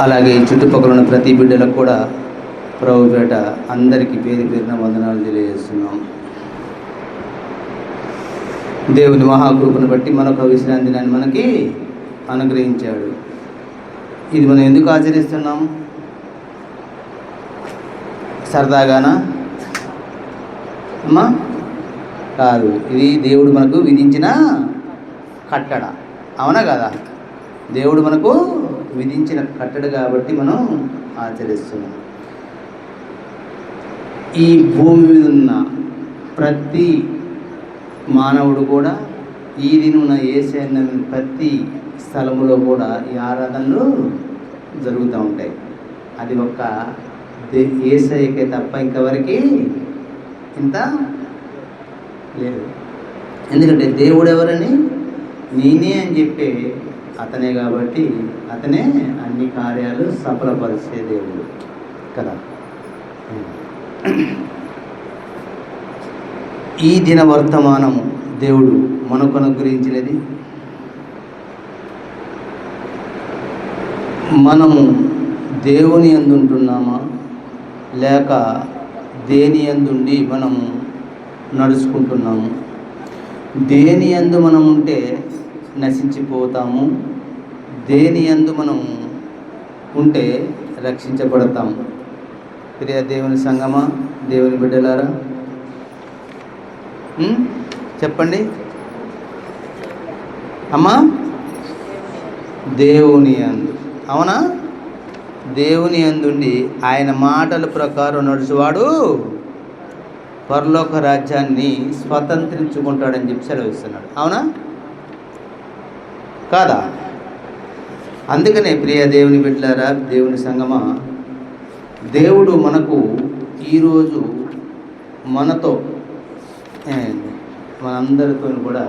అలాగే చుట్టుపక్కల ఉన్న ప్రతి బిడ్డలకు కూడా ప్రభుపేట అందరికీ పేరు పేరున వందనాలు తెలియజేస్తున్నాం. దేవుని మహాకృపను బట్టి మరొక విశ్రాంతి దినాన్ని మనకి అనుగ్రహించాడు. ఇది మనం ఎందుకు ఆచరిస్తున్నాం? సరదాగానా అమ్మా? కాదు, ఇది దేవుడు మనకు విధించిన కట్టడ. అవునా కదా? దేవుడు మనకు విధించిన కట్టడ కాబట్టి మనం ఆచరిస్తున్నాం. ఈ భూమి మీద ఉన్న ప్రతి మానవుడు కూడా ఈ దినున యేసయ్య ప్రతి స్థలములో కూడా ఈ ఆరాధనలు జరుగుతూ ఉంటాయి. అది ఒక్క యేసయ్యకే తప్ప ఇంకెవరికి ఇంత లేదు. ఎందుకంటే దేవుడు ఎవరని? నేనే అని చెప్పే అతనే కాబట్టి అతనే అన్ని కార్యాలు సఫలపరిచే దేవుడు కదా. ఈ దిన వర్తమానము దేవుడు మనకు అనుగ్రహించినది. మనము దేవుని యందు ఉంటున్నామా లేక దేని యందుండి మనము నడుచుకుంటున్నాము? దేని యందు మనం ఉంటే నశించిపోతాము, దేని యందు మనం ఉంటే రక్షించబడతాము. ప్రియ దేవుని సంగమా, దేవుని బిడ్డలారా, చెప్పండి అమ్మా. దేవుని యందు, అవునా? దేవుని యందుండి ఆయన మాటల ప్రకారం నడుచువాడు పరలోక రాజ్యాన్ని స్వతంత్రించుకుంటాడని చెప్పి సెలవిస్తున్నాడు. అవునా కాదా? అందుకనే ప్రియ దేవుని బిడ్డలారా, దేవుని సంగమా, దేవుడు మనకు ఈరోజు మనతో మనందరితో కూడా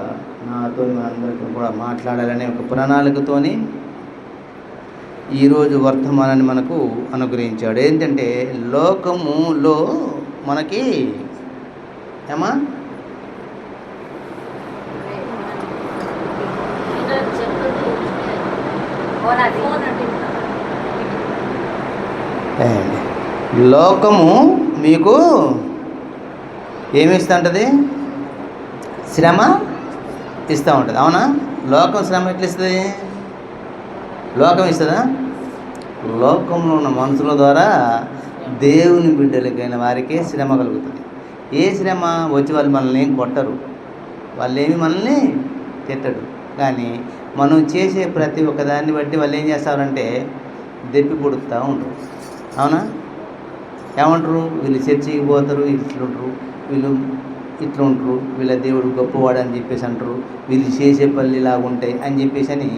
మనందరితో కూడా మాట్లాడాలనే ఒక ప్రణాళికతోని ఈరోజు వర్తమానాన్ని మనకు అనుగ్రహించాడు. ఏంటంటే లోకములో మనకి ఏమా లోకము మీకు ఏమి ఇస్తూ ఉంటుంది? శ్రమ ఇస్తూ ఉంటుంది. అవునా? లోకం శ్రమ ఎట్లా ఇస్తుంది? లోకం ఇస్తుందా? లోకంలో ఉన్న మనుషుల ద్వారా దేవుని బిడ్డలకైన వారికే శ్రమ కలుగుతుంది. ఏ శ్రమ? వచ్చి వాళ్ళు మనల్ని ఏం కొట్టరు, వాళ్ళు ఏమి మనల్ని తిట్టడు. కానీ మనం చేసే ప్రతి ఒక్కదాన్ని బట్టి వాళ్ళు ఏం చేస్తారంటే దెప్పి పొడుస్తూ ఉంటారు. అవునా? ఏమంటారు? వీళ్ళు చర్చికి పోతారు, ఇట్లుంటారు, వీళ్ళు ఇట్లా ఉంటారు, వీళ్ళ దేవుడు గొప్పవాడు అని చెప్పేసి అంటారు, వీళ్ళు చేసే పనులు ఇలాగ ఉంటాయి అని చెప్పేసి అని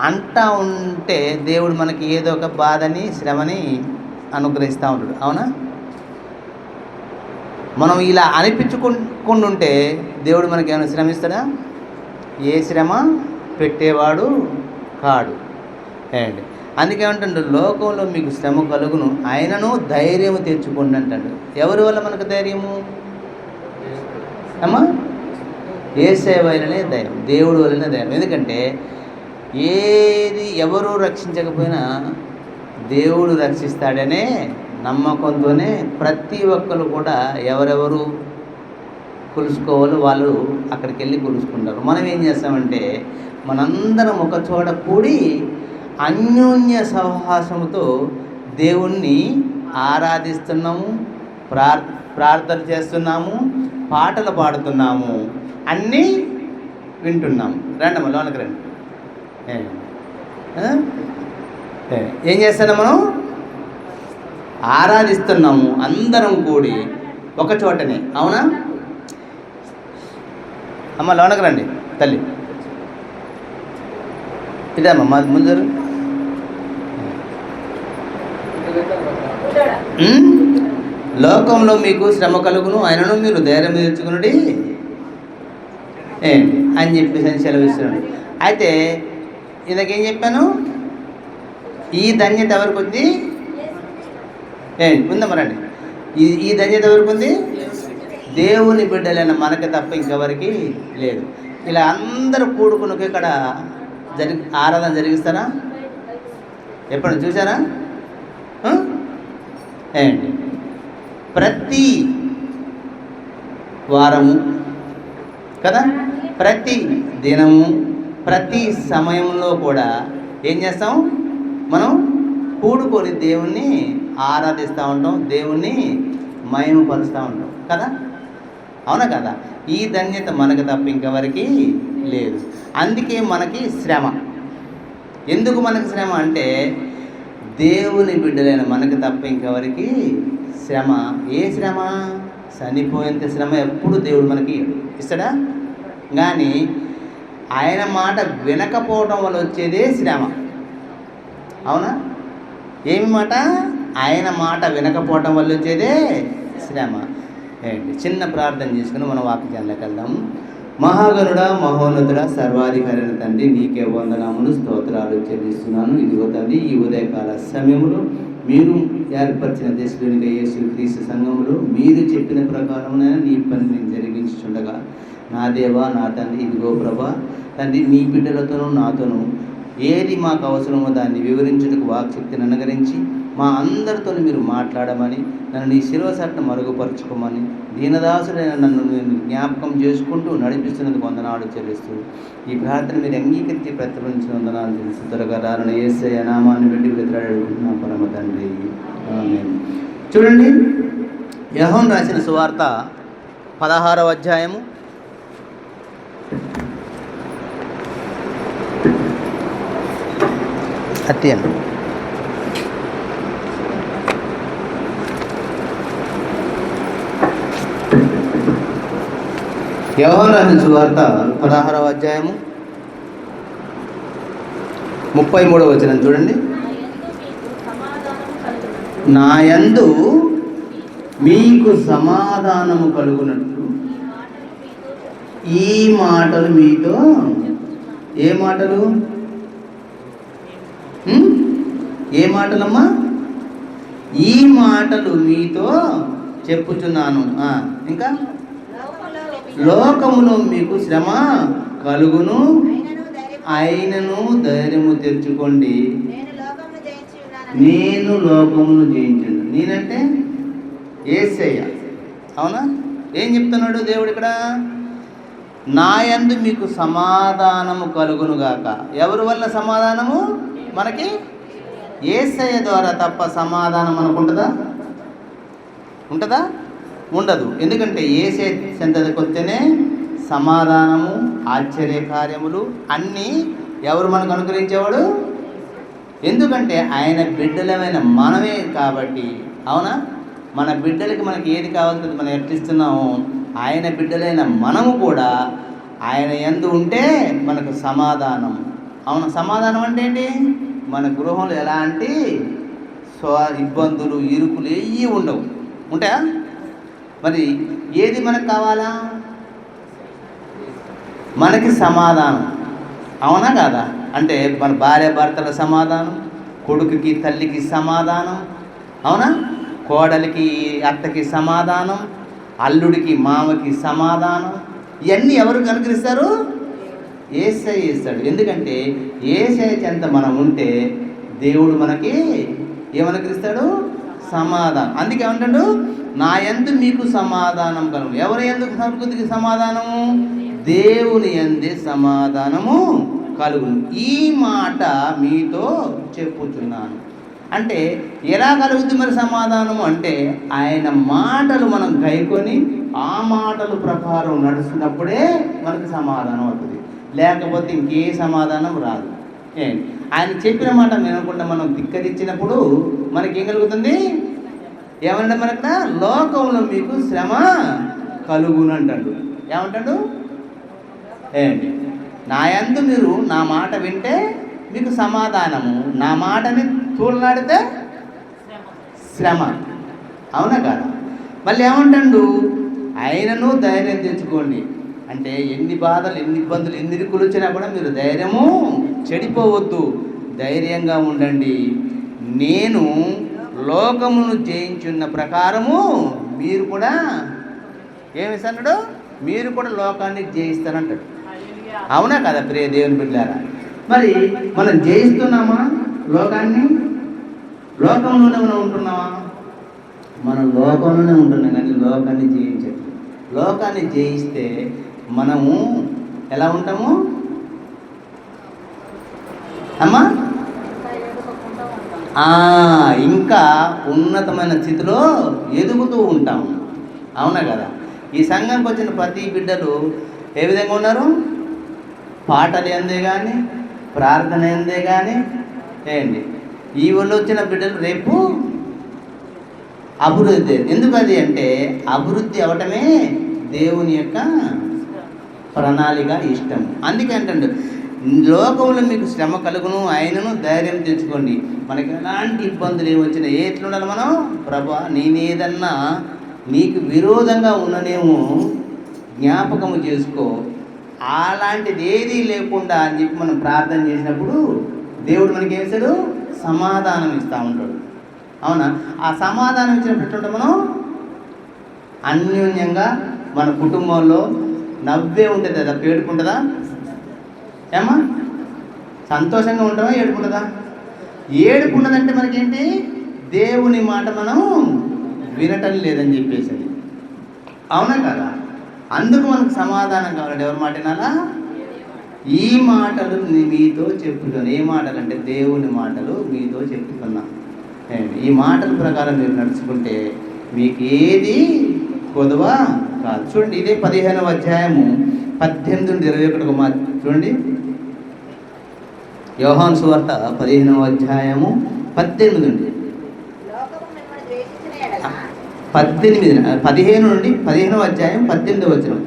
అంటూ ఉంటే దేవుడు మనకి ఏదో ఒక బాధని, శ్రమని అనుగ్రహిస్తూ ఉంటాడు. అవునా? మనం ఇలా అనిపించుకుండా ఉంటే దేవుడు మనకి ఏమైనా శ్రమ ఇస్తాడా? ఏ శ్రమ పెట్టేవాడు కాడు. అండి అందుకేమంటాడు? లోకంలో మీకు శ్రమ కలుగును, ఆయనను ధైర్యము తెచ్చుకోండి అంటాడు. ఎవరి వల్ల మనకు ధైర్యము? అమ్మా, యేసయ్య వల్లనే ధైర్యం, దేవుడి వల్లనే ధైర్యం. ఎందుకంటే ఏది ఎవరు రక్షించకపోయినా దేవుడు రక్షిస్తాడనే నమ్మకంతోనే ప్రతి ఒక్కరు కూడా ఎవరెవరు కొలుసుకోవాలో వాళ్ళు అక్కడికి వెళ్ళి కొలుసుకుంటారు. మనం ఏం చేస్తామంటే మనందరం ఒక చోట కూడి అన్యోన్య సహవాసముతో దేవుణ్ణి ఆరాధిస్తున్నాము, ప్రార్థన చేస్తున్నాము, పాటలు పాడుతున్నాము, అన్నీ వింటున్నాము. రండి లోనికి రండి. ఏం చేస్తున్నాం? మనం ఆరాధిస్తున్నాము అందరం కూడి ఒక చోటనే. అవునా? అమ్మ లోనకు రండి తల్లి. ఇదమ్మా మా ముందు లోకంలో మీకు శ్రమ కలుగును, ఆయనను మీరు ధైర్యం తెచ్చుకునుడి అని చెప్పేసి సెలవిస్తున్నాడు. అయితే ఇందాకేం చెప్పాను? ఈ ధన్యత ఎవరికి ఉంది? ఉందమ్మా రండి. ఈ ధన్యత ఎవరికి ఉంది? దేవుని బిడ్డలైన మనకి తప్ప ఇంకెవరికి లేదు. ఇలా అందరూ కూడుకుని ఇక్కడ ఆరాధన జరిగిస్తారా? ఎప్పుడైనా చూసారా? ఏంటి ప్రతి వారము కదా, ప్రతి దినము, ప్రతి సమయంలో కూడా ఏం చేస్తాం? మనం కూడుకొని దేవుణ్ణి ఆరాధిస్తూ ఉంటాం, దేవుణ్ణి మహిమపరుస్తూ ఉంటాం కదా, అవునా కదా? ఈ ధన్యత మనకు తప్ప ఇంకెవరికి లేదు. అందుకే మనకి శ్రమ. ఎందుకు మనకు శ్రమ అంటే దేవుని బిడ్డలైన మనకు తప్ప ఇంకెవరికి శ్రమ. ఏ శ్రమ? చనిపోయేంత శ్రమ ఎప్పుడు దేవుడు మనకి ఇస్తాడా? కానీ ఆయన మాట వినకపోవడం వల్ల వచ్చేదే శ్రమ. అవునా? ఏమి మాట? ఆయన మాట వినకపోవటం వల్ల వచ్చేదే శ్రమ. ఏంటి? చిన్న ప్రార్థన చేసుకుని మనం వాక్యాల్లోకి వెళ్దాము. మహాగణుడా, మహోన్నతుడా, సర్వాధికారి తండ్రి, నీకే వందనాములు, స్తోత్రాలు చెల్లిస్తున్నాను. ఇదిగో తండ్రి, ఈ ఉదయకాల సమయంలో మీరు ఏర్పరిచిన దేశంలోని యేసుక్రీస్తు సంఘంలో మీరు చెప్పిన ప్రకారమునైనా నీ పని నేను జరిగించుండగా, నా దేవా, నా తండ్రి, ఇదిగో ప్రభా తండ్రి, నీ బిడ్డలతోనూ నాతోనూ ఏది మాకు అవసరమో దాన్ని వివరించుటకు వాక్శక్తిని అనుగరించి మా అందరితో మీరు మాట్లాడమని, నన్ను నీ శిరవసట్ను మరుగుపరుచుకోమని, దీనదాసుడైన నన్ను నేను జ్ఞాపకం చేసుకుంటూ నడిపిస్తున్నందుకు వందనాలు చెల్లిస్తూ ఈ ప్రార్థన మీరు అంగీకరించి ప్రతిఫలించిన వందనాలు తెలుసు. త్వరగా రారణ యేసయ్య నామాన్ని పెట్టి వెతరాడుకుంటున్నాం పరమ తండ్రి, ఆమేన్. చూడండి, యోహాను రాసిన సువార్త 16వ అధ్యాయము 30. యోహాను రాసిన సువార్త 16వ అధ్యాయము 33వ వచనం చూడండి. నాయందు మీకు సమాధానము కలుగునట్లు ఈ మాటలు మీతో. ఏ మాటలు? ఏ మాటలమ్మా? ఈ మాటలు మీతో చెప్పుచున్నాను. ఇంకా లోకములో మీకు శ్రమ కలుగును, అయినను ధైర్యము తెచ్చుకోండి, నేను లోకమును జయించాను. నేనంటే యేసయ్య. అవునా? ఏం చెప్తున్నాడు దేవుడు ఇక్కడ? నాయందు మీకు సమాధానము కలుగునుగాక. ఎవరి వల్ల సమాధానము? మనకి యేసయ్య ద్వారా తప్ప సమాధానం మనకు ఉంటుందా? ఉంటుందా? ఉండదు. ఎందుకంటే యేసయ్య చెంతకు వస్తేనే సమాధానము, ఆశ్చర్య కార్యములు అన్నీ ఎవరు మనకు అనుగ్రహించేవాడు? ఎందుకంటే ఆయన బిడ్డలమైన మనమే కాబట్టి. అవునా? మన బిడ్డలకి మనకి ఏది కావాల్సింది మనం ఎట్లిస్తున్నాము, ఆయన బిడ్డలైన మనము కూడా ఆయన యందు ఉంటే మనకు సమాధానం. అవును, సమాధానం అంటే ఏంటి? మన గృహంలో ఎలాంటి ఇబ్బందులు, ఇరుకులు ఏవి ఉండవు. ఉంటాయా? మరి ఏది మనకు కావాలా? మనకి సమాధానం. అవునా కాదా? అంటే మన భార్య భర్తల సమాధానం, కొడుకుకి తల్లికి సమాధానం, అవునా, కోడలికి అత్తకి సమాధానం, అల్లుడికి మామకి సమాధానం. ఇవన్నీ ఎవరు అనుగ్రహిస్తారు? యేసయ్య ఇస్తాడు. ఎందుకంటే యేసయ్య చెంత మనం ఉంటే దేవుడు మనకి ఏమనుగ్రహిస్తాడు? సమాధానం. అందుకే ఏమంటాడు? నా యందు మీకు సమాధానం కలుగు. ఎవరి ఎందుకు సంస్కృతికి సమాధానము? దేవుని యందే సమాధానము కలుగును. ఈ మాట మీతో చెప్పుచున్నాను. అంటే ఎలా కలుగుతుంది మరి సమాధానము? అంటే ఆయన మాటలు మనం గైకొని ఆ మాటల ప్రకారం నడుస్తున్నప్పుడే మనకు సమాధానం అవుతుంది. లేకపోతే ఇంకే సమాధానం రాదు. ఆయన చెప్పిన మాట వినకుండా మనం ధిక్కరించినప్పుడు మనకేం కలుగుతుంది? ఏమంటే మనకు లోకంలో మీకు శ్రమ కలుగును అంటాడు. ఏమంటాడు? ఏంటి? నా యందు మీరు నా మాట వింటే మీకు సమాధానము, నా మాటని తూలనాడితే శ్రమ. అవునా కాదా? మళ్ళీ ఏమంటాడు? ఆయనను ధైర్యం తెచ్చుకోండి. అంటే ఎన్ని బాధలు, ఎన్ని ఇబ్బందులు, ఎన్ని ఇరుకులు వచ్చినా కూడా మీరు ధైర్యము చెడిపోవద్దు, ధైర్యంగా ఉండండి. నేను లోకమును జయించున్న ప్రకారము మీరు కూడా ఏమిస్తాడు? మీరు కూడా లోకాన్ని జయిస్తానంటాడు. అవునా కదా ప్రియ దేవుని బిడ్డలారా? మరి మనం జయిస్తున్నామా లోకాన్ని? లోకంలోనే మనం ఉంటున్నామా? మనం లోకంలోనే ఉంటున్నాం, కానీ లోకాన్ని జయించట్లేదు. లోకాన్ని జయిస్తే మనము ఎలా ఉంటాము అమ్మా? ఇంకా ఉన్నతమైన స్థితిలో ఎదుగుతూ ఉంటాము. అవునా కదా? ఈ సంఘానికి వచ్చిన ప్రతి బిడ్డలు ఏ విధంగా ఉన్నారు? పాటలు ఏందే కానీ, ప్రార్థన ఏందే కానీ ఏంటి, ఈ ఊళ్ళో వచ్చిన బిడ్డలు రేపు అభివృద్ధి. ఎందుకు అది అంటే అభివృద్ధి అవటమే దేవుని యొక్క ప్రణాళిక, ఇష్టం. అందుకే అంటే లోకంలో మీకు శ్రమ కలుగును, ఆయనను ధైర్యం తెచ్చుకోండి. మనకి ఎలాంటి ఇబ్బందులు ఏమొచ్చినా ఎట్లుండాలి మనం? ప్రభా, నేనేదన్నా నీకు విరోధంగా ఉన్ననేమో జ్ఞాపకము చేసుకో, అలాంటిది ఏదీ లేకుండా అని చెప్పి మనం ప్రార్థన చేసినప్పుడు దేవుడు మనకి ఏం చేస్తాడు? సమాధానం ఇస్తూ ఉంటాడు. అవునా? ఆ సమాధానం ఇచ్చినప్పుడు మనం అన్యోన్యంగా మన కుటుంబంలో నవ్వే ఉంటుంది కదా, ఏడుకుంటుందా ఏమా? సంతోషంగా ఉంటామా, ఏడుకుంటుందా? ఏడుకుంటుందంటే మనకేంటి? దేవుని మాట మనం వినటం లేదని చెప్పేసి. అవునా కదా? అందుకు మనకు సమాధానం కావాలంటే ఎవరి మాట వినాలా? ఈ మాటలు మీతో చెప్పుతున్నాను. ఏ మాటలు అంటే దేవుని మాటలు మీతో చెప్పుతున్నా. ఈ మాటల ప్రకారం మీరు నడుచుకుంటే మీకు ఏది కొదవ కాదు. చూడండి, ఇదే 15వ అధ్యాయము 18 నుండి 21 మాట చూడండి. యోహాను సువార్త 15వ అధ్యాయము 18 నుండి 15 నుండి 15వ అధ్యాయం 18వ వచనం.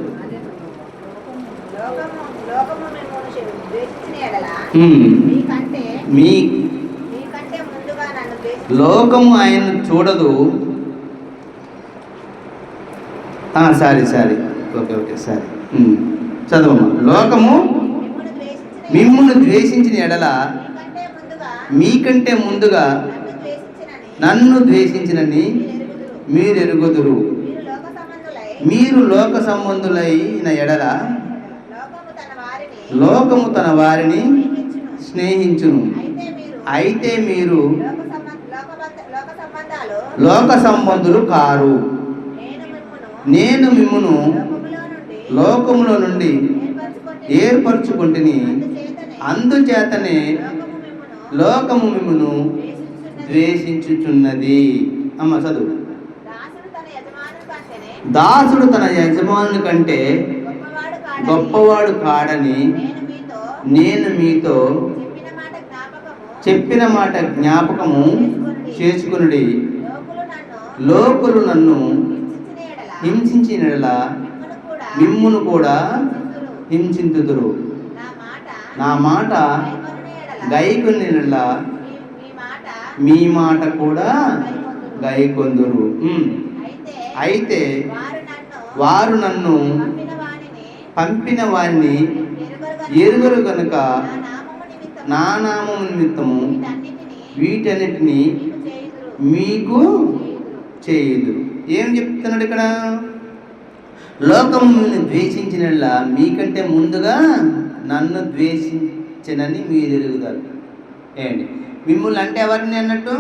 లోకము ఆయన చూడదు. సారీ ఓకే సారీ చదవమ్మా. లోకము మిమ్మును ద్వేషించిన ఎడల మీకంటే ముందుగా నన్ను ద్వేషించినని మీరు ఎరుగుదురు. మీరు లోక సంబంధులైన ఎడల లోకము తన వారిని స్నేహించును. అయితే మీరు లోక సంబంధులు కారు. నేను మిమ్మును లోకములో నుండి ఏర్పరచుకుంటుని, అందుచేతనే లోకము మిమ్మును ద్వేషించుచున్నది. అమ్మ చదువు. దాసుడు తన యజమానుని కంటే గొప్పవాడు కాడని నేను మీతో చెప్పిన మాట జ్ఞాపకము చేసుకునుడి. లోకులు నన్ను హింసించిన యెడల మిమ్మును కూడా హింసింతుదురు. నా మాట గైకొనిన యెడల మీ మాట కూడా గైకొందురు. అయితే వారు నన్ను పంపిన వారిని ఎరుగరు గనుక నా నామము నిమిత్తము వీటన్నిటిని మీకు చేయుదురు. ఏం చెప్తున్నాడు ఇక్కడ? లోకమును ద్వేషించిన మీకంటే ముందుగా నన్ను ద్వేషించనని మీరు ఎరుగుతారు. ఏంటి మిమ్మల్ని అంటే ఎవరిని అన్నట్టు?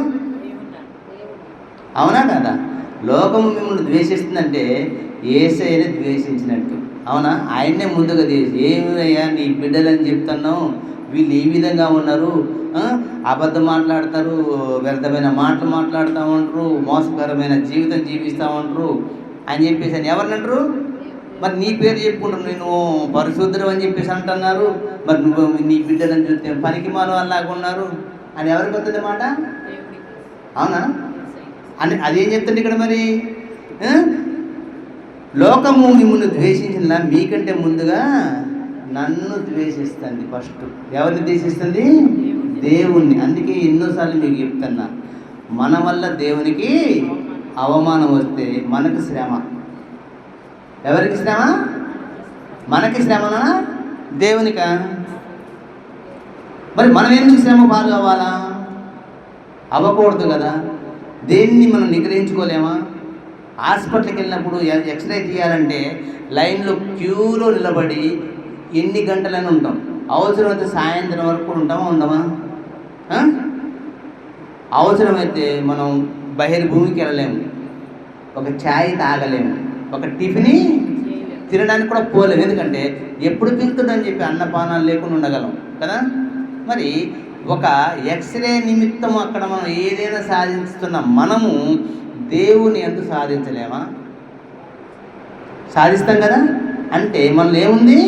అవునా కదా? లోకము మిమ్మల్ని ద్వేషిస్తుందంటే యేసయ్యని ద్వేషించినట్టు. అవునా? ఆయన్నే ముందుగా ఏమయ్యా నీ బిడ్డలని చెప్తున్నావు, వీళ్ళు ఈ విధంగా ఉన్నారు, అబద్ధం మాట్లాడతారు, వ్యర్థమైన మాటలు మాట్లాడుతూ ఉంటారు, మోసకరమైన జీవితం జీవిస్తూ ఉంటారు అని చెప్పేసి అని ఎవరినంటారు? మరి నీ పేరు చెప్పుకుంటారు, నేను పరిశుద్ధుడు అని చెప్పేసి అంటున్నారు. మరి నువ్వు నీ బిడ్డలని చూస్తే పనికి మాలో అలాగా ఉన్నారు అని ఎవరికి వస్తుంది మాట? అవునా? అని అదేం చెప్తుంది ఇక్కడ మరి? లోకము మిమ్మల్ని ద్వేషించిన మీకంటే ముందుగా నన్ను ద్వేషిస్తుంది. ఫస్ట్ ఎవరిని ద్వేషిస్తుంది? దేవుణ్ణి. అందుకే ఎన్నోసార్లు మీకు చెప్తున్నా, మన వల్ల దేవునికి అవమానం వస్తే మనకు శ్రమ. ఎవరికి శ్రమ? మనకి శ్రమనా దేవునికా? మరి మనం ఎందుకు శ్రమ పాలు అవ్వాలా? అవ్వకూడదు కదా. దేన్ని మనం నిగ్రహించుకోలేమా? హాస్పిటల్కి వెళ్ళినప్పుడు ఎక్స్రే తీయాలంటే లైన్లో క్యూలో నిలబడి ఎన్ని గంటలని ఉంటాం. అవసరమైతే సాయంత్రం వరకు ఉంటామా ఉండమా? అవసరమైతే మనం బహిర్భూమికి వెళ్ళలేము, ఒక ఛాయ్ తాగలేము, ఒక టిఫిని తినడానికి కూడా పోలేము. ఎందుకంటే ఎప్పుడు పిలుతుందని చెప్పి అన్నపానాలు లేకుండా ఉండగలం కదా. మరి ఒక ఎక్స్రే నిమిత్తం అక్కడ మనం ఏదైనా సాధిస్తున్న మనము దేవుని ఎందుకు సాధించలేమా? సాధిస్తాం కదా. అంటే మనలో ఏముంది?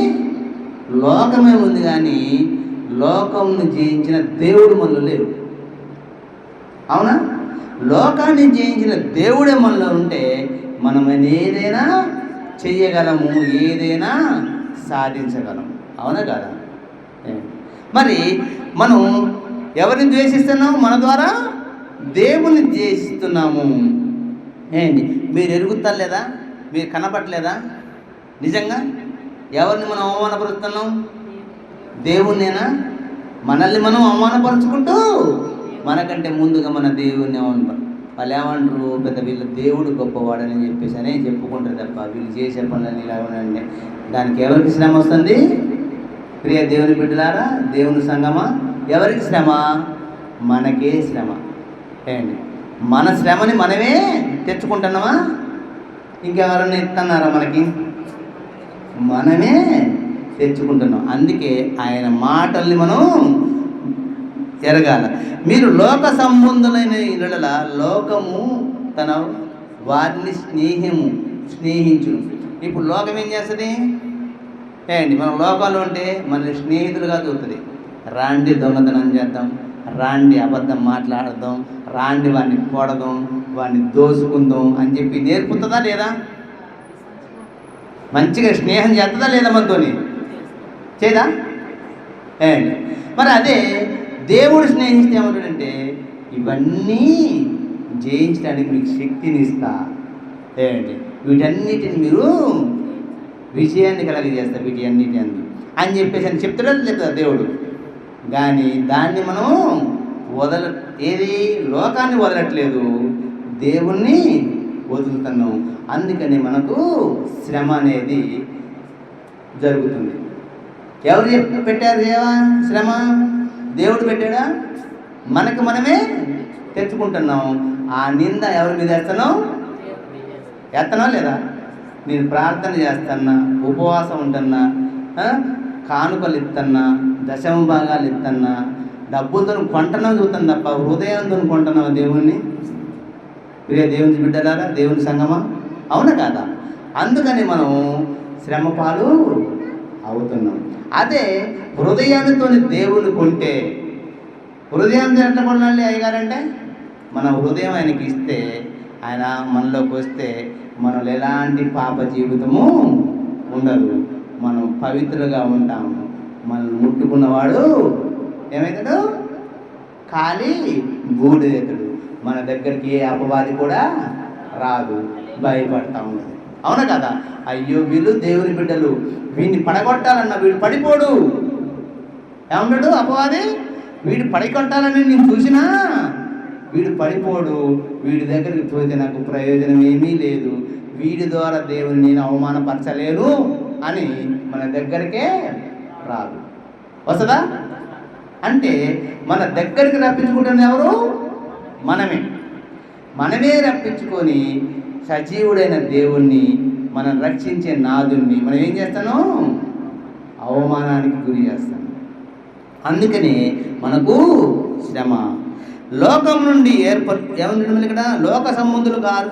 లోకమే ఉంది, కానీ లోకంను జయించిన దేవుడు మనలో లేవు. అవునా? లోకాన్ని జయించిన దేవుడే మనలో ఉంటే మనం ఏదైనా చెయ్యగలము, ఏదైనా సాధించగలం. అవునా కదా? మరి మనం ఎవరిని ద్వేషిస్తున్నాము? మన ద్వారా దేవుని ద్వేషిస్తున్నాము. ఏంటి మీరు ఎరుగుతారు లేదా? మీరు కనపడలేదా? నిజంగా ఎవరిని మనం అవమానపరుస్తున్నాం? దేవుణ్ణేనా? మనల్ని మనం అవమానపరుచుకుంటూ మనకంటే ముందుగా మన దేవుణ్ణి అవమానపరు. వాళ్ళు ఏమంటారు? పెద్ద వీళ్ళ దేవుడు గొప్పవాడని చెప్పేసి అనే చెప్పుకుంటారు తప్ప వీళ్ళు చేసే పనులని ఇలా ఉండండి. దానికి ఎవరికి శ్రమ వస్తుంది? ప్రియ దేవుని బిడ్డలారా, దేవుని సంగమా, ఎవరికి శ్రమ? మనకే శ్రమ. ఏంటి మన శ్రమని మనమే తెచ్చుకుంటున్నామా? ఇంకెవరన్నా ఇస్తున్నారా? మనకి మనమే తెచ్చుకుంటున్నాం. అందుకే ఆయన మాటల్ని మనం ఎరగాల. మీరు లోక సంబంధులైన ఇళ్ళ లోకము తన వారిని స్నేహించును. ఇప్పుడు లోకం ఏం చేస్తుంది? ఏంటి మనం లోకంలో ఉంటే మన స్నేహితులుగా చూస్తుంది. రాండి దొంగతనం చేద్దాం, రాండి అబద్ధం మాట్లాడదాం, రాండి వాడిని కొడదాం, వాడిని దోసుకుందాం అని చెప్పి నేర్పుతుందా లేదా? మంచిగా స్నేహం చేస్తుందా లేదా? మనతోని చేయదా? ఏంటి మరి అదే దేవుడు స్నేహిస్తే ఏమంటాడంటే ఇవన్నీ జయించడానికి మీకు శక్తిని ఇస్తా. ఏంటి వీటన్నిటిని మీరు విజయాన్ని కలగజేస్తారు, వీటన్నిటి అని చెప్పేసి అని చెప్తాడా లేదా దేవుడు? కానీ దాన్ని మనం ఏది లోకాన్ని వదలట్లేదు, దేవుణ్ణి వదులుతున్నాం. అందుకని మనకు శ్రమ అనేది జరుగుతుంది. ఎవరు పెట్టారు శ్రమ? దేవుడు పెట్టాడా? మనకు మనమే తెచ్చుకుంటున్నాం. ఆ నింద ఎవరి మీద ఎత్తనా లేదా? నేను ప్రార్థన చేస్తున్నా, ఉపవాసం ఉంటున్నా, కానుకలు ఇస్తున్నా, దశమ భాగాలు ఇస్తున్నా, డబ్బులతో కొంటున్నా చూస్తాను తప్ప హృదయంతో కొంటున్నావు దేవుణ్ణి? ప్రియ దేవుని బిడ్డలారా, దేవుని సంగమా, అవునా కాదా? అందుకని మనం శ్రమ పాలు అవుతున్నాం. అదే హృదయానితో దేవుని కొంటే, హృదయాన్ని ఎట్లా కొనాలి అయ్యగారంటే మన హృదయం ఆయనకి ఇస్తే, ఆయన మనలోకి వస్తే మనలో ఎలాంటి పాప జీవితము ఉండదు, మనం పవిత్రులుగా ఉంటాము. మనం ముట్టుకున్నవాడు ఏమవుతాడు? ఖాళీ బూడిదెత్తడు. మన దగ్గరికి ఏ అపవాది కూడా రాదు, భయపడతా ఉండదు. అవునా కదా? అయ్యో వీళ్ళు దేవుని బిడ్డలు, వీడిని పడగొట్టాలన్న వీడు పడిపోడు. ఏమన్నాడు అపవాది? వీడు పడగొట్టాలని నేను చూసినా వీడు పడిపోడు, వీడి దగ్గరికి పోతే నాకు ప్రయోజనం ఏమీ లేదు, వీడి ద్వారా దేవుని నేను అవమానపరచలేను అని మన దగ్గరికే రాదు. వస్తుందా? అంటే మన దగ్గరికి రప్పించుకుంటుంది ఎవరు? మనమే రప్పించుకొని సజీవుడైన దేవుణ్ణి, మనం రక్షించే నాదుణ్ణి మనం ఏం చేస్తాను? అవమానానికి గురి చేస్తాను. అందుకని మనకు శ్రమ. లోకం నుండి ఏమన్నా ఇక్కడ లోక సంబంధులు కారు,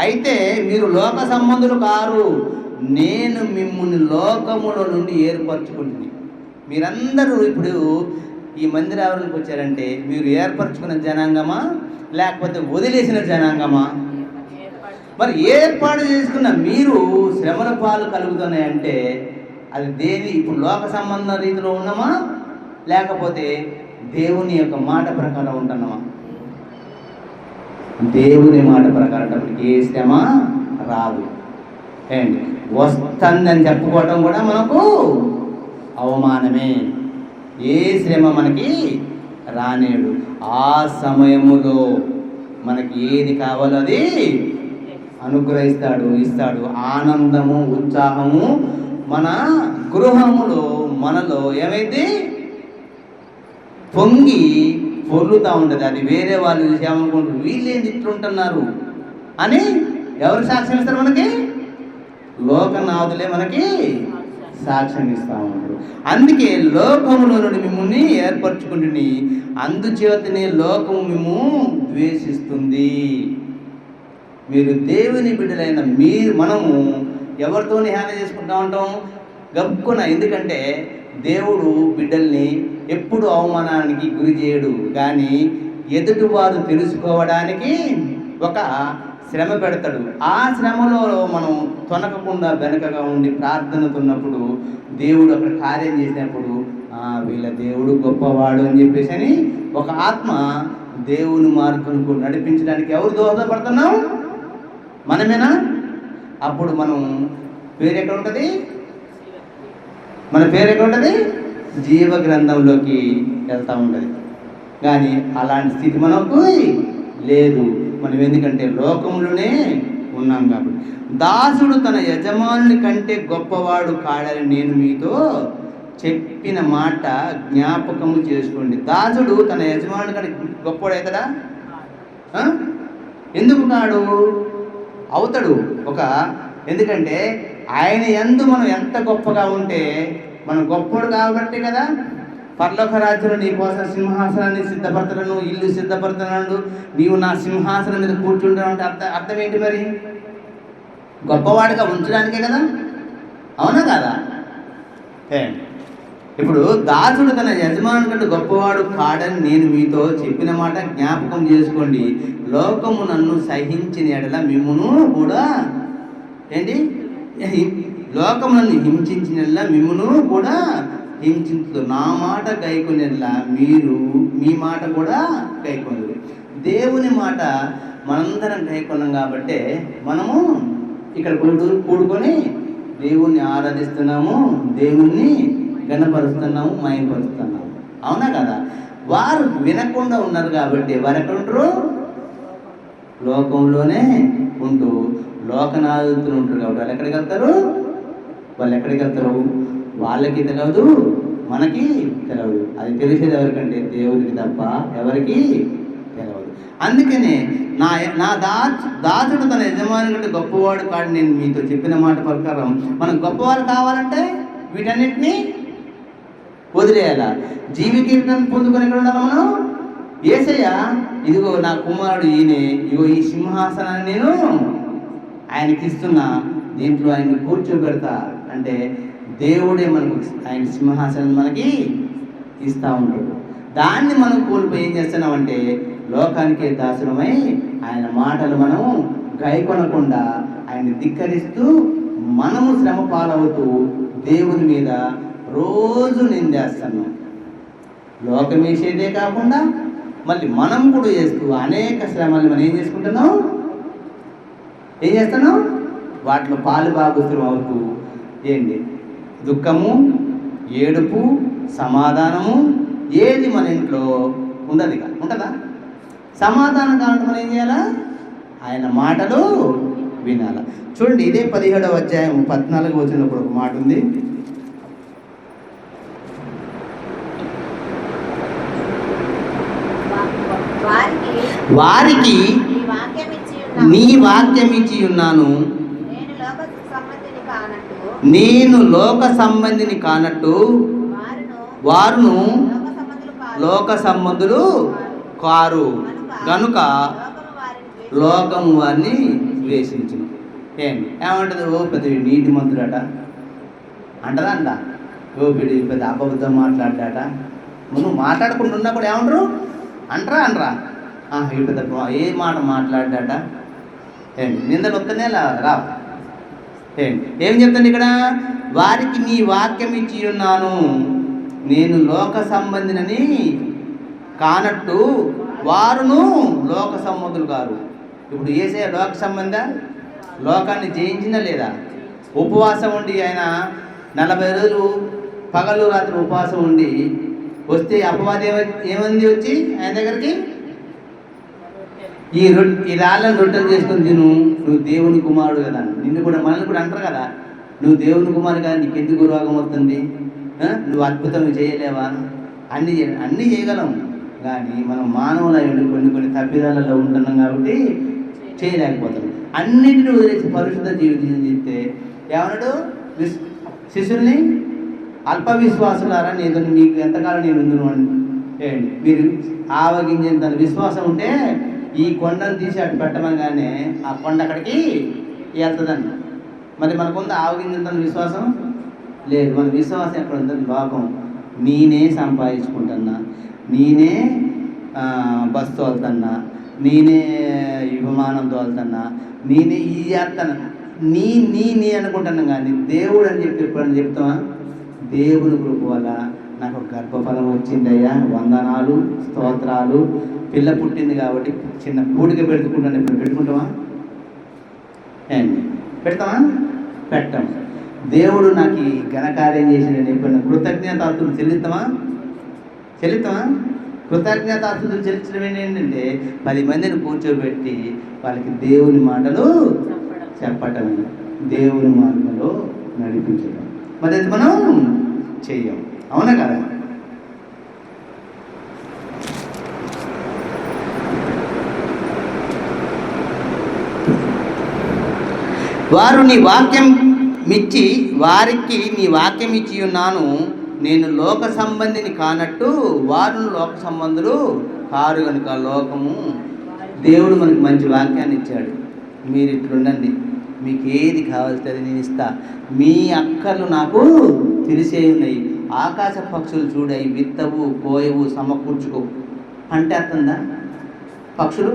అయితే మీరు లోక సంబంధులు కారు, నేను మిమ్మల్ని లోకములో నుండి ఏర్పరచుకుంటుంది. మీరందరూ ఇప్పుడు ఈ మందిరావరణకు వచ్చారంటే మీరు ఏర్పరచుకున్న జనాంగమా లేకపోతే వదిలేసిన జనాంగమా? మరి ఏర్పాటు చేసుకున్న మీరు శ్రమల పాలు కలుగుతున్నాయంటే అది దేని? ఇప్పుడు లోక సంబంధ రీతిలో ఉన్నామా లేకపోతే దేవుని యొక్క మాట ప్రకారం ఉంటున్నామా? దేవుని మాట ప్రకారం ఏ శ్రమ రాదు. ఏంటి వస్తుందని చెప్పుకోవటం కూడా మనకు అవమానమే. ఏ శ్రమ మనకి రానేడు. ఆ సమయములో మనకి ఏది కావాలో అది అనుగ్రహిస్తాడు, ఇస్తాడు. ఆనందము, ఉత్సాహము మన గృహములో మనలో ఏమైంది? పొంగి పొర్లుతూ ఉంటుంది. అది వేరే వాళ్ళు చూసి ఏమనుకుంటారు, వీళ్ళేంది ఇట్లుంటున్నారు అని ఎవరు సాక్ష్యం ఇస్తారు? మనకి లోకనాథులే మనకి సాక్ష్యం ఇస్తూ ఉంటారు. అందుకే లోకములో నుండి మిమ్మల్ని ఏర్పరచుకుంటుని, అందుచేతనే లోకము మేము ద్వేషిస్తుంది. మీరు దేవుని బిడ్డలైన మనము ఎవరితో హాని చేసుకుంటూ ఉంటాం? గబ్బున. ఎందుకంటే దేవుడు బిడ్డల్ని ఎప్పుడు అవమానానికి గురి చేయడు, కానీ ఎదుటివారు తెలుసుకోవడానికి ఒక శ్రమ పెడతాడు. ఆ శ్రమలో మనం తొనకకుండా వెనకగా ఉండి ప్రార్థనతున్నప్పుడు దేవుడు అక్కడ కార్యం చేసినప్పుడు వీళ్ళ దేవుడు గొప్పవాడు అని చెప్పేసి అని ఒక ఆత్మ దేవుని మార్గంకు నడిపించడానికి ఎవరు దోహదపడుతున్నాం? మనమేనా? అప్పుడు మనం పేరు ఎక్కడ ఉంటుంది? మన పేరు ఎక్కడ ఉంటుంది? జీవ గ్రంథంలోకి వెళ్తూ ఉంటుంది. కానీ అలాంటి స్థితి మనకు లేదు. మనం ఎందుకంటే లోకంలోనే ఉన్నాం కాబట్టి. దాసుడు తన యజమానుని కంటే గొప్పవాడు కాడని నేను మీతో చెప్పిన మాట జ్ఞాపకము చేసుకోండి. దాసుడు తన యజమానుని కంటే గొప్పవాడు అవుతాడా? ఎందుకు కాడు? అవుతాడు. ఎందుకంటే ఆయన యందు మనం ఎంత గొప్పగా ఉంటే, మనం గొప్పడు కాబట్టి కదా పరలోక రాజ్యంలో నీ కోసం సింహాసనాన్ని సిద్ధపడతాను, ఇల్లు సిద్ధపడుతున్నాడు, నీవు నా సింహాసనం మీద కూర్చుంటావు అంటే అర్థం ఏంటి? మరి గొప్పవాడిగా ఉంచడానికే కదా, అవునా కదా? ఇప్పుడు దాసుడు తన యజమాని కంటే గొప్పవాడు కాడని నేను మీతో చెప్పిన మాట జ్ఞాపకం చేసుకోండి. లోకము నన్ను సహించిన ఎడల మిమ్మును కూడా లోకము నన్ను హింసించిన మిమ్మును కూడా హింసించదు. నా మాట గైకొనేలా మీరు మీ మాట కూడా గైకొనరు. దేవుని మాట మనందరం గైకొన్నాం కాబట్టి మనము ఇక్కడ కూడుకొని దేవుణ్ణి ఆరాధిస్తున్నాము, దేవుణ్ణి గణపరుస్తున్నాము, మహిమపరుస్తున్నాము. అవునా కదా? వారు వినకుండా ఉన్నారు కాబట్టి వారు ఎక్కడ ఉంటారు? లోకంలోనే ఉంటూ లోకనాథులు ఉంటారు కాబట్టి వాళ్ళు ఎక్కడికి వెళ్తారు? వాళ్ళకి తెలియదు, మనకి తెలియదు. అది తెలిసేది ఎవరికంటే దేవుడికి తప్ప ఎవరికి తెలియదు. అందుకనే నా దాసుడు తన యజమాని కంటే గొప్పవాడు కాదు నేను మీతో చెప్పిన మాట ప్రకారం మనం గొప్పవాళ్ళు కావాలంటే వీటన్నిటినీ వదిలేయాల. జీవితాన్ని పొందుకొని ఎక్కడ ఉండాలి మనం? యేసయ్య ఇదిగో నా కుమారుడు ఈయనే, ఇదిగో ఈ సింహాసనాన్ని నేను ఆయనకి ఇస్తున్నా, దీంట్లో ఆయన్ని కూర్చోబెడతా అంటే దేవుడే మనకు ఆయన సింహాసనం మనకి ఇస్తూ ఉంటాడు. దాన్ని మనం కోల్పోయి ఏం చేస్తున్నామంటే లోకానికే దాసులమై ఆయన మాటలు మనం గైకొనకుండా ఆయన్ని ధిక్కరిస్తూ మనము శ్రమ పాలవుతూ దేవుని మీద రోజు నిందేస్తున్నాం. లోకం వేసేదే కాకుండా మళ్ళీ మనం కూడా చేస్తూ అనేక శ్రమలు మనం ఏం చేస్తున్నాం? వాటిలో పాలు భాగస్తులు అవుతూ దుఃఖము, ఏడుపు, సమాధానము ఏది మన ఇంట్లో ఉండదుగా? ఉంటుందా? సమాధానం కావాలంటే మనం ఏం చేయాలా? ఆయన మాటలు వినాల. చూడండి, ఇదే 17వ అధ్యాయం 14 వచ్చినప్పుడు ఒక మాట ఉంది. వారికి నీ వాక్యం ఇచ్చి ఉన్నాను, నేను లోక సంబంధిని కానట్టు వారును లోక సంబంధులు కారు గనుక లోకము వారిని ద్వేషించును. ఏమంటది? ఓ పెద్ద నీటి మంత్రుడట అంటదంట, ఓ పెద్ద అబద్ధం మాట్లాడాట. నువ్వు మాట్లాడకుండా ఉన్నా కూడా ఏమంటారు? అనరా ఈ పెద్ద ఏ మాట మాట్లాడాట. నిందలు వస్తేనే రా. ఏం చెప్తాను ఇక్కడ? వారికి నీ వాక్యం ఇచ్చి ఉన్నాను, నేను లోక సంబంధినని కానట్టు వారును లోక సంబంధులు కారు. ఇప్పుడు యేసయ్య లోక సంబంధ లోకాన్ని జయించినా లేదా? ఉపవాసం ఉండి ఆయన 40 రోజులు పగలు రాత్రి ఉపవాసం ఉండి వస్తే అపవాది ఏమంది వచ్చి ఆయన దగ్గరికి? ఈ రాళ్ళని రొట్టెలు చేసుకొని తిను, నువ్వు దేవుని కుమారుడు కదా. నిన్ను కూడా మనల్ని కూడా అంటారు కదా, నువ్వు దేవుని కుమారుడు కదా, నీకు ఎందుకు రోగం వస్తుంది, నువ్వు అద్భుతం చేయలేవా? అన్నీ చేయగలం, కానీ మనం మానవులై కొన్ని తప్పిదాలలో ఉంటున్నాం కాబట్టి చేయలేకపోతున్నాం. అన్నింటినీ వదిలేసి పరిశుద్ధ జీవితం చేస్తే ఏమన్నాడు? శిష్యుల్ని అల్ప విశ్వాసులారా, నేను మీకు ఎంతకాలం నేను ఉందును అంటే మీరు ఆవగించేంత విశ్వాసం ఉంటే ఈ కొండను తీసి అటు పెట్టమనగానే ఆ కొండ అక్కడికి వెళ్తుందండి. మరి మనకుంది ఆవగించేంత విశ్వాసం లేదు. మన విశ్వాసం ఎక్కడ ఉందని లోకం. నేనే సంపాదించుకుంటున్నా, నేనే బస్సు తోలుతున్నా, నేనే విమానం తోలుతున్నా, నేనే ఇది చేస్తాను, నీ అనుకుంటున్నాను. కానీ దేవుడు అని చెప్పి ఎప్పుడన్నా చెప్తామా? దేవుని కృప వల్ల నాకు గర్భఫలం వచ్చిందయ్యా, వందనాలు, స్తోత్రాలు, పిల్ల పుట్టింది కాబట్టి చిన్న పూడిక పెట్టుకుంటాను. ఇప్పుడు పెట్టుకుంటామా? పెడతామా? పెట్టాం. దేవుడు నాకు ఈ ఘనకార్యం చేసిన ఎప్పుడైనా కృతజ్ఞతాస్తులు చెల్లిస్తామా? కృతజ్ఞతాస్తులు చెల్లించడం ఏంటంటే 10 మందిని కూర్చోబెట్టి వాళ్ళకి దేవుని మాటలు చెప్పటం, దేవుని మార్గంలో నడిపించడం. మరి అది మనం చెయ్యం. అవునా కదా? వారు నీ వాక్యం మిచ్చి వారికి నీ వాక్యం ఇచ్చి ఉన్నాను, నేను లోక సంబంధిని కానట్టు వారు లోక సంబంధులు కారు కనుక. లోకము దేవుడు మనకు మంచి వాక్యాన్ని ఇచ్చాడు. మీరు ఇట్లుండండి, మీకు ఏది కావాల్సి అది నేను ఇస్తా, మీ అక్కర్లు నాకు తెలిసే ఉన్నాయి. ఆకాశ పక్షులు చూడాయి, విత్తవు, కోయవు, సమకూర్చుకో. పంటేస్తుందా పక్షులు?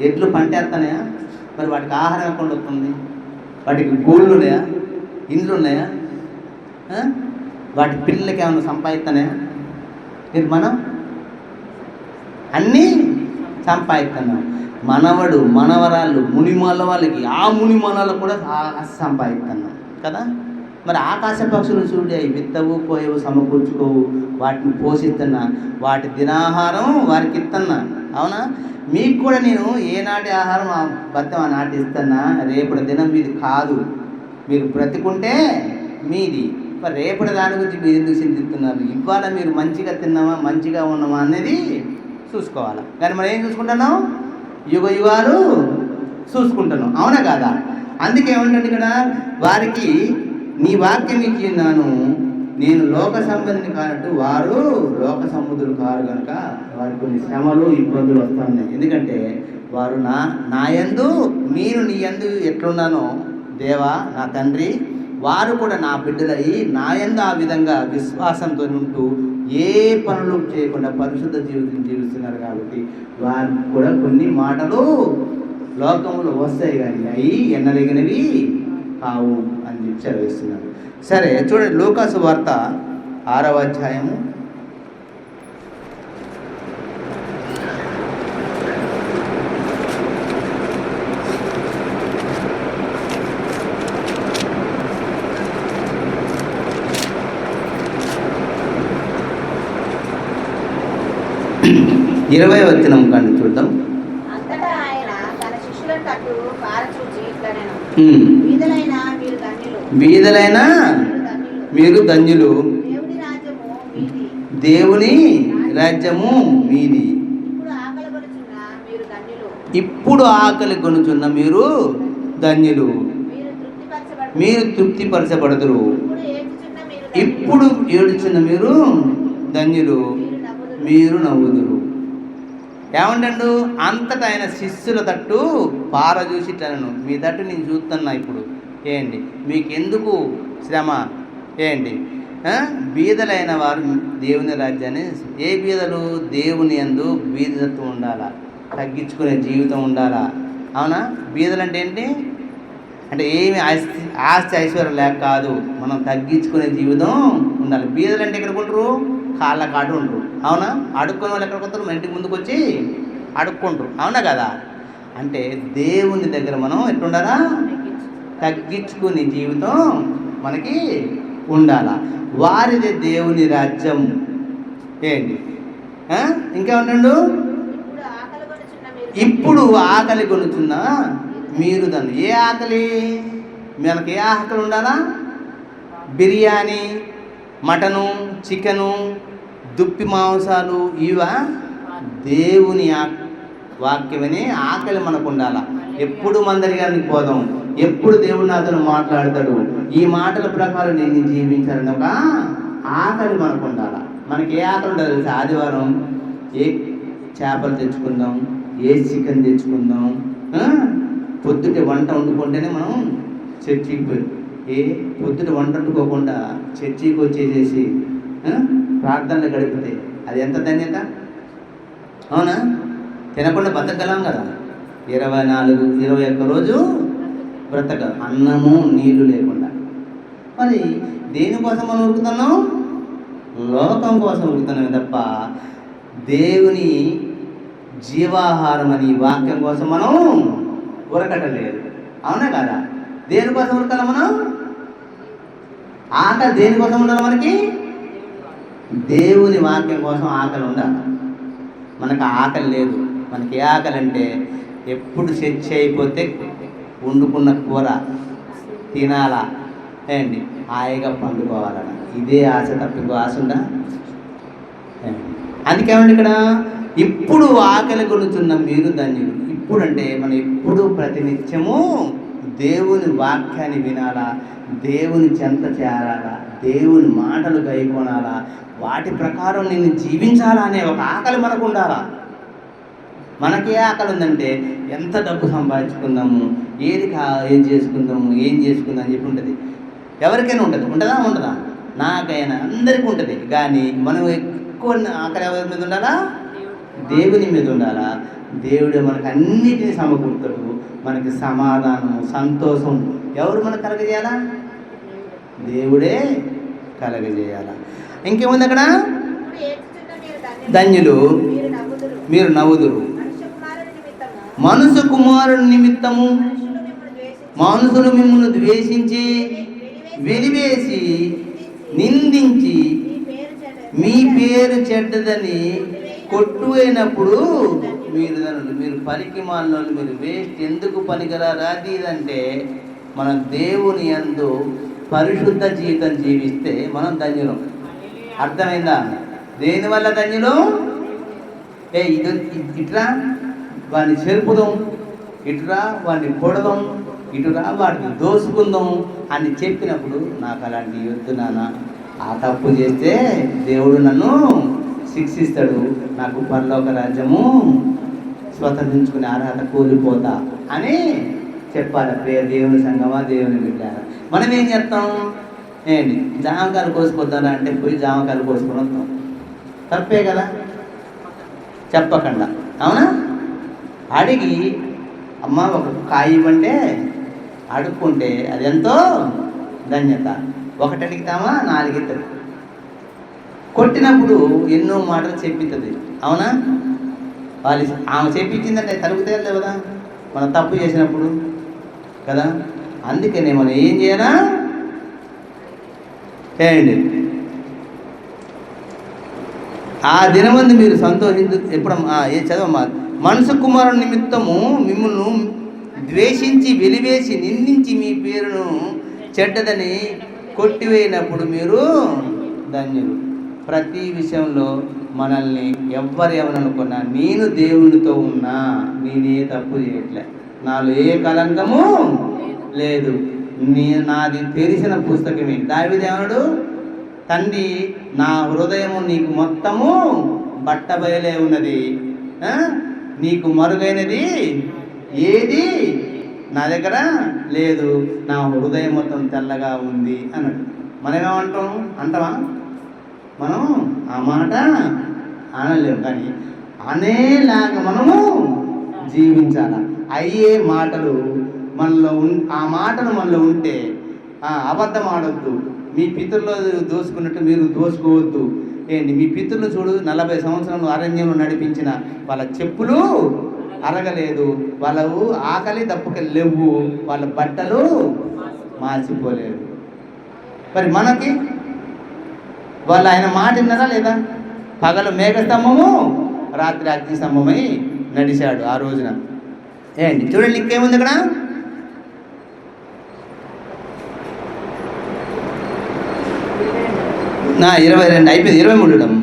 ఎడ్లు పంటేస్తానయా? మరి వాటికి ఆహారం ఎక్కడ వస్తుంది? వాటికి గూళ్ళు ఉన్నాయా? ఇండ్లు ఉన్నాయా? వాటి పిల్లలకి ఏమైనా సంపాదిస్తానయా? ఇది మనం అన్నీ సంపాదిస్తున్నాం. మనవడు మనవరాళ్ళు మునిమాల వాళ్ళకి ఆ మునిమాలకు కూడా సంపాదిస్తున్నాం కదా. మరి ఆకాశ పక్షులు చూడే, విత్తవు, కోయవు, సమకూర్చుకోవు, వాటిని పోషిస్తున్నా, వాటి దినాహారం వారికి ఇస్తున్నా. అవునా? మీకు కూడా నేను ఏనాటి ఆహారం బతం ఆనాటి ఇస్తున్నా. రేపటి దినం మీది కాదు, మీరు బ్రతికుంటే మీది. మరి రేపటి దాని గురించి మీరు ఎందుకు చింతిస్తున్నారు? ఇవాళ మీరు మంచిగా తిన్నామా, మంచిగా ఉన్నామా అనేది చూసుకోవాలి. కానీ మనం ఏం చూసుకుంటున్నాం? యుగాలు చూసుకుంటున్నాం. అవునా కాదా? అందుకే ఏమంటుంది ఇక్కడ, వారికి నీ వాక్యం ఇచ్చినాను, నేను లోక సంబంధిని కానట్టు వారు లోక సంబంధులు కారు కనుక వారికి కొన్ని శ్రమలు, ఇబ్బందులు వస్తున్నాయి. ఎందుకంటే వారు నా యందు, నేను నీ యందు ఎట్లున్నానో దేవా నా తండ్రి, వారు కూడా నా బిడ్డలయ్యి నా యందు ఆ విధంగా విశ్వాసంతో ఉంటూ ఏ పనులు చేయకుండా పరిశుద్ధ జీవితం జీవిస్తున్నారు. కాబట్టి వారు కూడా కొన్ని మాటలు లోకంలో వస్తాయి, కానీ అవి ఎన్నదగినవి కావు అని చెప్పి చదివిస్తున్నారు. సరే చూడండి, లూకాసు వార్త 6వ అధ్యాయము 20వ వచనం కానీ చూద్దాం. అంతటా ఆయన తన శిష్యులను తట్టు పారచూచి ఇట్లనెను, వీధులైన మీరు ధన్యులు, దేవుని రాజ్యము మీది. ఇప్పుడు ఆకలి కొనుచున్న మీరు ధన్యులు, మీరు తృప్తిపరచబడదురు. ఇప్పుడు ఏడుచున్న మీరు ధన్యులు, మీరు నవ్వుదురు. ఏమంటాడు? అంతటా ఆయన శిష్యుల తట్టు పారచూసి ఇట్లనెను, మీ తట్టు నేను చూస్తున్నా ఇప్పుడు. ఏంటి మీకు ఎందుకు శ్రమ? ఏంటి బీదలైన వారు దేవుని రాజ్యాన్ని. ఏ బీదలు? దేవుని యందు బీదత్వం ఉండాలా, తగ్గించుకునే జీవితం ఉండాలా. అవునా? బీదలు అంటే ఏంటి? అంటే ఏమి ఆస్తి ఐశ్వర్యం లేక కాదు, మనం తగ్గించుకునే జీవితం ఉండాలి. బీదలు అంటే ఎక్కడికి ఉంటారు? కాళ్ళ కాడు ఉంటారు. అవునా? అడుక్కునే వాళ్ళు ఎక్కడికి వస్తారు? మన ఇంటికి ముందుకు వచ్చి అడుక్కుంటారు. అవునా కదా? అంటే దేవుని దగ్గర మనం ఎట్లుండాలా? తగ్గించుకునే జీవితం మనకి ఉండాలా. వారిదే దేవుని రాజ్యం. ఏంటి ఇంకేమంటాడు? ఇప్పుడు ఆకలి కొనుచున్న మీరు దాన్ని. ఏ ఆకలి? మనకి ఏ ఆకలి ఉండాలా? బిర్యానీ, మటను, చికెను, దుప్పి మాంసాలు ఇవా దేవుని వాక్యమని ఆకలి మనకు ఉండాలా. ఎప్పుడు మందిరానికి పోదాం, ఎప్పుడు దేవుడు నాతో మాట్లాడతాడు, ఈ మాటల ప్రకారం నేను జీవించాలని ఒక ఆకలి మనకు ఉండాలా. మనకి ఏ ఆకలి ఉండదు తెలుసా? ఆదివారం ఏ చేపలు తెచ్చుకుందాం, ఏ చికెన్ తెచ్చుకుందాం, పొద్దుటే వంట వండుకుంటేనే మనం చర్చికి పోయి, పొద్దుట వంట వండుకోకుండా చర్చికి వచ్చేసేసి ప్రార్థనలు గడిపితే అది ఎంత ధన్యత, అవునా? తినకుండా బతకగలం కదా. 21 రోజు బ్రతక, అన్నము నీళ్లు లేకుండా. మరి దేనికోసం మనం ఉరుకుతున్నాం? లోకం కోసం ఉరుకుతున్నామే తప్ప దేవుని జీవాహారం అని వాక్యం కోసం మనం ఉరకటం లేదు, అవునా కదా? దేనికోసం ఉరకాల మనం? ఆకలి దేనికోసం ఉండాలి మనకి? దేవుని వాక్యం కోసం ఆకలి ఉండాలి. మనకు ఆకలి లేదు. మనకి ఏ ఆకలి అంటే ఎప్పుడు చర్చ అయిపోతే వండుకున్న కూర తినాలా, ఏంటి హాయిగా పండుకోవాలన్న ఇదే ఆశ తప్ప ఇంకో ఆశ ఉందా? అందుకేమండి ఇక్కడ ఇప్పుడు ఆకలి కొనుచున్న మీరు ధన్యులు. ఇప్పుడు అంటే మనం ఎప్పుడు ప్రతినిత్యము దేవుని వాక్యాన్ని వినాలా, దేవుని చెంత చేరాలా, దేవుని మాటలు గైకొనాలా, వాటి ప్రకారం నేను జీవించాలా అనే ఒక ఆకలి మనకు ఉండాలా. మనకి ఏ ఆకలి ఉందంటే ఎంత డబ్బు సంపాదించుకుందాము, ఏం చేసుకుందాము అని చెప్పి ఉంటుంది. ఎవరికైనా ఉంటుంది, ఉంటుందా? నాకైనా అందరికీ ఉంటుంది. కానీ మనం ఎక్కువ ఆకలి ఎవరి మీద ఉండాలా? దేవుని మీద ఉండాలా. దేవుడు మనకు అన్నిటినీ సమకూర్తాడు. మనకి సమాధానము, సంతోషం ఎవరు మనకు కలగజేయాలా? దేవుడే కలగజేయాలా. ఇంకేముంది అక్కడ? ధన్యులు మీరు నవ్వుదురు, మనుష్య కుమారుని నిమిత్తము మనుషులు మిమ్మల్ని ద్వేషించి వెలివేసి నిందించి మీ పేరు చెడ్డదని కొట్టువైనప్పుడు మీరు పనికి మాలినోళ్ళు, మీరు వేస్ట్, ఎందుకు పనికిరారు అది ఇదంటే మన దేవుని యందు పరిశుద్ధ జీవితం జీవిస్తే మనం ధన్యులం. అర్థమైందా? దేనివల్ల ధన్యులం? ఇట్రా వాడిని చెరుపుదాం, ఇటురా వాడిని కొడదాం, ఇటురా వాడిని దోసుకుందాం అని చెప్పినప్పుడు నాకు అలాంటి వద్దు నాన్న, ఆ తప్పు చేస్తే దేవుడు నన్ను శిక్షిస్తాడు, నాకు పరలోక రాజ్యము స్వతంత్రించుకునే అర్హత కూలిపోతా అని చెప్పాలి. ప్రియ దేవుని సంగమా, దేవుని బిడ్డ, మనం ఏం చేస్తాం? జామకాయలు కోసుకొద్దారా అంటే పోయి జామకాయలు కోసుకొని వస్తాం. తప్పే కదా? చెప్పకుండా, అవునా? అడిగి అమ్మ ఒక కాయ ఇవ్వంటే అడుక్కుంటే అది ఎంతో ధన్యత. ఒకటి అడిగితామా 4 ఇస్తుంది. కొట్టినప్పుడు ఎన్నో మాటలు చెప్పిస్తుంది, అవునా? ఆమె చెప్పించిందంటే తరుగుతాయి కదా మనం తప్పు చేసినప్పుడు కదా. అందుకనే మనం ఏం చేయాలా? ఆ దినమందు మీరు సంతోషించు. ఎప్పుడమ్మా చదవమ్మా. మనుష్య కుమారుని నిమిత్తము మిమ్మల్ని ద్వేషించి వెలివేసి నిందించి మీ పేరును చెడ్డదని కొట్టివేయినప్పుడు మీరు ధన్యులు. ప్రతి విషయంలో మనల్ని ఎవరనుకున్నా, నేను దేవునితో ఉన్నా, నేనే తప్పు చేయట్లే, నాలో ఏ కలంకము లేదు, నాది తెరిసిన పుస్తకమే. దావీదేవుడు, తండ్రి నా హృదయము నీకు మొత్తము బట్టబయలే ఉన్నది, నీకు మరుగైనది ఏది నా దగ్గర లేదు, నా హృదయం మొత్తం తెల్లగా ఉంది అన్నాడు. మనమేమంటాం? అంటావా? మనం ఆ మాట అనలేము, కానీ అనేలాగా మనము జీవించాల. అయ్యే మాటలు మనలో ఆ మాటలు మనలో ఉంటే, అబద్ధం ఆడొద్దు, మీ పితరులు దోసుకున్నట్టు మీరు దోసుకోవద్దు. మీ పితరులు చూడు, 40 సంవత్సరాలు అరణ్యంలో నడిపించిన వాళ్ళ చెప్పులు అరగలేదు, వాళ్ళకు ఆకలి దప్పుకలు లేవు, వాళ్ళ బట్టలు మార్చిపోలేదు. మరి మనకి వాళ్ళు ఆయన మాట విన్నారా లేదా? పగలు మేఘస్తంభము, రాత్రి అగ్ని స్తంభమై నడిచాడు ఆ రోజున. చూడండి ఇంకేముంది ఇక్కడ? నా 22 అయిపోయింది, 23.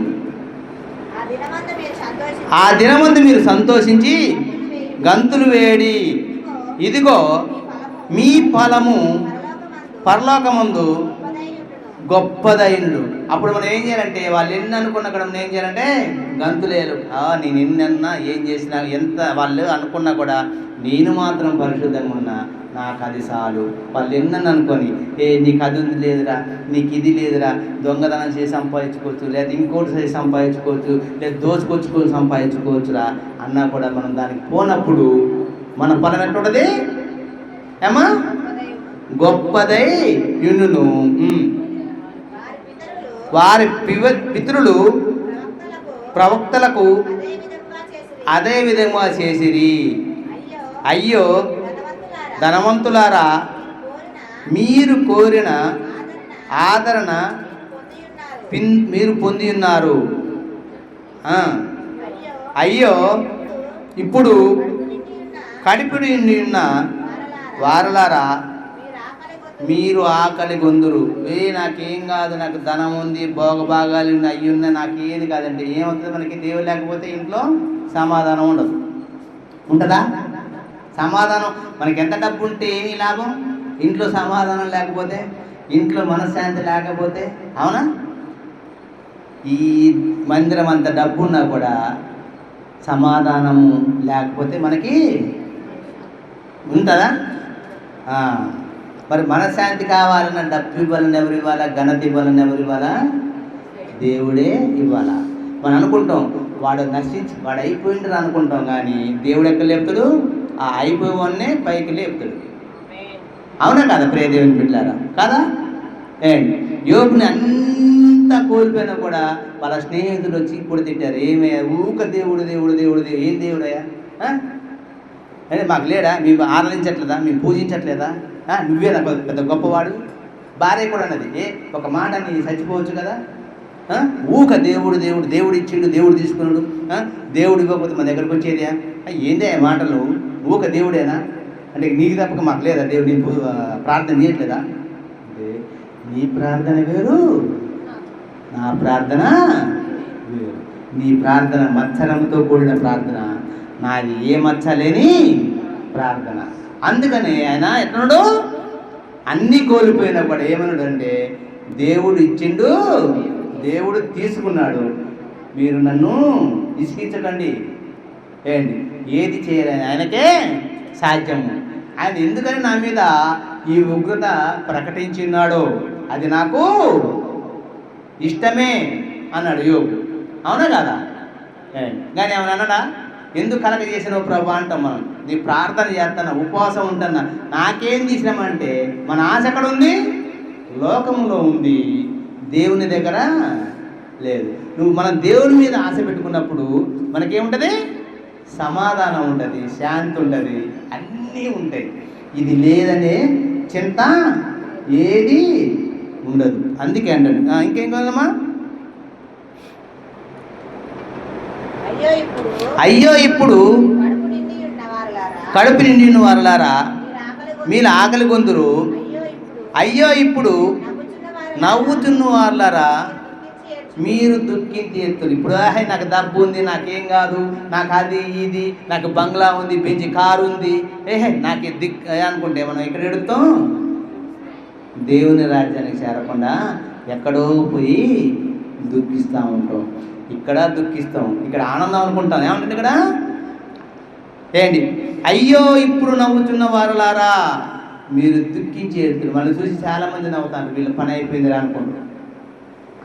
ఆ దినమందు మీరు సంతోషించి గంతులు వేడి. ఇదిగో మీ ఫలము పరలోకమందు గొప్పదైండు. అప్పుడు మనం ఏం చేయాలంటే వాళ్ళు ఎన్ని అనుకున్నా కూడా మనం ఏం చేయాలంటే గంతులేలు. నేను ఎన్నన్నా ఏం చేసినా ఎంత వాళ్ళు అనుకున్నా కూడా నేను మాత్రం పరిశుద్ధంగా ఉన్నా, నాకు అది చాలు. వాళ్ళు ఎన్నని అనుకొని నీకు అది ఉంది లేదురా, నీకు ఇది లేదురా, దొంగతనం చేసి సంపాదించుకోవచ్చు, లేదా ఇంకోటి చేసి సంపాదించుకోవచ్చు, లేదా దోచుకొచ్చుకొని సంపాదించుకోవచ్చురా అన్నా కూడా మనం దానికి పోనప్పుడు మన ఫలం ఎట్లుంటుంది ఏమా? గొప్పదై యును. వారి పితరులు ప్రవక్తలకు అదే విధంగా చేసిరి. అయ్యో ధనవంతులారా, మీరు కోరిన ఆదరణ మీరు పొంది ఉన్నారు. అయ్యో ఇప్పుడు కడుపు నిండి ఉన్న వారలారా, మీరు ఆకలి గొందురు. నాకేం కాదు, నాకు ధనం ఉంది, భోగభాగాలు ఉన్నాయి, అయ్యి ఉన్నాయి, నాకేది కాదండి. ఏమవుతుంది మనకి? దేవుడు లేకపోతే ఇంట్లో సమాధానం ఉండదు. ఉంటుందా సమాధానం? మనకి ఎంత డబ్బు ఉంటే ఏమీ లాభం? ఇంట్లో సమాధానం లేకపోతే, ఇంట్లో మనశ్శాంతి లేకపోతే, అవునా? ఈ మందిరం అంత డబ్బు ఉన్నా కూడా సమాధానం లేకపోతే మనకి ఉంటుందా? మరి మనశ్శాంతి కావాలన్న డబ్బు ఇవ్వాలని ఎవరు ఇవ్వాలా? ఘనత ఇవ్వాలని ఎవరు ఇవ్వాలా? దేవుడే ఇవ్వాలా. మనం అనుకుంటాం వాడు నశించి వాడు అయిపోయిండు అనుకుంటాం, కానీ దేవుడు ఎక్కడ లేపుతాడు? ఆ అయిపోయేవాడినే పైకి లేపుతాడు. అవునా కదా ప్రియ దేవుని బిడ్డలారా? కదా? యోబుని అంతా కోల్పోయినా కూడా వాళ్ళ స్నేహితులు వచ్చి ఇప్పుడు తిట్టారు. ఏమయ్యా ఊక దేవుడు దేవుడు దేవుడు దేవుడు, ఏం దేవుడయ్యా? అంటే మాకు లేడా? మేము ఆరాధించట్లేదా? మేము పూజించట్లేదా? నువ్వే నాకు పెద్ద గొప్పవాడు. భార్య కూడా అన్నది, ఒక మాట నీ చచ్చిపోవచ్చు కదా, ఊక దేవుడు దేవుడు దేవుడు ఇచ్చిండు, దేవుడు తీసుకున్నాడు, దేవుడు ఇవ్వకపోతే మన దగ్గరకు వచ్చేదా? ఏందే మాటలు? ఊక దేవుడేనా అంటే నీకు తప్పక మాకు లేదా దేవుడు? నేను ప్రార్థన చేయట్లేదా? అంటే నీ ప్రార్థన వేరు, నా ప్రార్థన వేరు. నీ ప్రార్థన మత్సరంతో కూడిన ప్రార్థన, నాది ఏ మచ్చ లేని ప్రార్థన. అందుకని ఆయన ఎట్లున్నాడు? అన్నీ కోల్పోయినా కూడా ఏమన్నాడు అంటే, దేవుడు ఇచ్చిండు, దేవుడు తీసుకున్నాడు, మీరు నన్ను ఇసికించకండి. ఏది చేయలేని ఆయనకే సాధ్యము. ఆయన ఎందుకని నా మీద ఈ ఉగ్రత ప్రకటించున్నాడో అది నాకు ఇష్టమే అన్నాడు యోబు. అవునా కదా? కానీ ఏమన్నా అన్నాడా? ఎందుకు కలగ చేసినావు ప్రభు అంటాం మనం. నీ ప్రార్థన చేస్తున్నా, ఉపవాసం ఉంటున్నా, నాకేం తీసినామంటే మన ఆశ ఎక్కడ ఉంది? లోకంలో ఉంది, దేవుని దగ్గర లేదు. నువ్వు మనం దేవుని మీద ఆశ పెట్టుకున్నప్పుడు మనకేముంటుంది? సమాధానం ఉంటుంది, శాంతి ఉంటుంది, అన్నీ ఉంటాయి. ఇది లేదనే చింత ఏది ఉండదు. అందుకే అంటాడు. ఇంకేం కాదమ్మా? అయ్యో ఇప్పుడు కడుపు నిండి వారలారా, మీరు ఆకలి గొంతురు. అయ్యో ఇప్పుడు నవ్వుతున్న వారలారా, మీరు దుఃఖించి ఎత్తురు. ఇప్పుడు నాకు డబ్బు ఉంది, నాకేం కాదు, నాకు అది ఇది, నాకు బంగ్లా ఉంది, బెంచి కారు ఉంది, నాకు అనుకుంటే మనం ఇక్కడ ఎడుతాం. దేవుని రాజ్యానికి చేరకుండా ఎక్కడో పోయి దుఃఖిస్తూ ఉంటాం. ఇక్కడ దుఃఖిస్తాం, ఇక్కడ ఆనందం అనుకుంటాం. ఏమంటుంది ఇక్కడ? అయ్యో ఇప్పుడు నవ్వుతున్న వారలారా, మీరు దుఃఖించి ఎడుతురు. వాళ్ళు చూసి చాలామంది నవ్వుతారు, వీళ్ళ పని అయిపోయిందిరా అనుకుంటారు.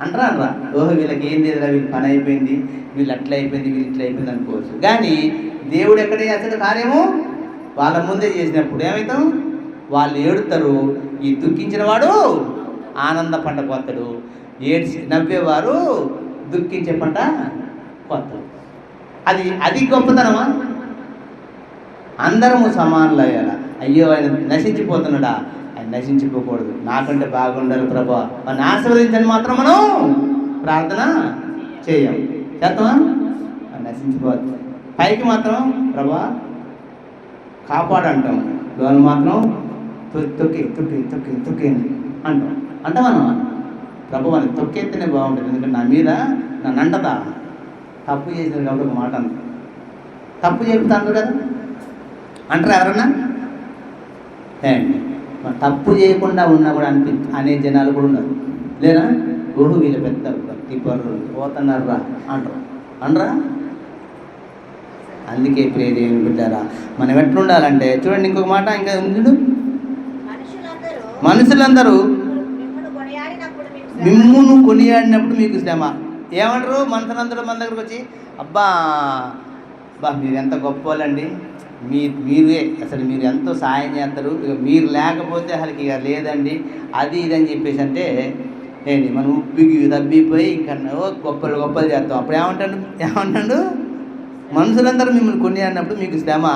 అంటారా? ఓహో వీళ్ళకి ఏం లేదురా, వీళ్ళ పని అయిపోయింది, వీళ్ళు అట్లా అయిపోయింది, వీళ్ళు ఇట్లా అయిపోయింది అనుకోవచ్చు. కానీ దేవుడు ఎక్కడ చేస్తాడు కార్యము? వాళ్ళ ముందే చేసినప్పుడు ఏమవుతాం? వాళ్ళు ఏడుతారు. ఈ దుఃఖించిన వాడు ఆనంద పంట కొత్తడు, నవ్వేవారు దుఃఖించే పంట కొత్తడు. అది గొప్పతనమా? అందరము సమానులు అయ్యారా? అయ్యో ఆయన నశించిపోతున్నాడా? ఆయన నశించిపోకూడదు, నాకంటే బాగుండాలి ప్రభా అని ఆశీర్వదించని మాత్రం మనం ప్రార్థన చేయం. చేస్తామా? నశించిపోదు. పైకి మాత్రం ప్రభా కాపాడంటాం, లోన మాత్రం తొక్కి తొక్కి తొక్కి తొక్కి అంటాం. అంటామన్నా ప్రభు అని తొక్కెత్తేనే బాగుంటుంది, ఎందుకంటే నా మీద నన్ను అంటదా తప్పు చేసింది కాబట్టి ఒక మాట అన్నారు. తప్పు చెప్తాను కదా అంటారు ఎవరన్నా? మరి తప్పు చేయకుండా ఉన్నా కూడా అనే జనాలు కూడా ఉన్నారు లేరా? ఓహో వీళ్ళ పెద్ద భక్తి పరులు పోతున్నారు రా అంటారు అనరా? అందుకే ప్రియదేవుని బిడ్డారా, మనం ఎట్లుండాలంటే చూడండి, ఇంకొక మాట ఇంకా ఉంది. మనుషులందరూ మిమ్మును కొనియాడినప్పుడు మీకు శ్రమ. ఏమంటారు మనుషులందరూ మన దగ్గరకు వచ్చి, అబ్బా మీరు ఎంత గొప్ప వాళ్ళండి, మీరే అసలు మీరు ఎంతో సాయం చేస్తారు, మీరు లేకపోతే అసలుకి ఇక లేదండి అది ఇది అని చెప్పేసి అంటే ఏంటి మనం ఉప్పికి తబ్బిపోయి ఇంకా గొప్పలు చేస్తాం. అప్పుడు ఏమంటాడు మనుషులందరూ మిమ్మల్ని కొనియాడినప్పుడు మీకు శ్రమ.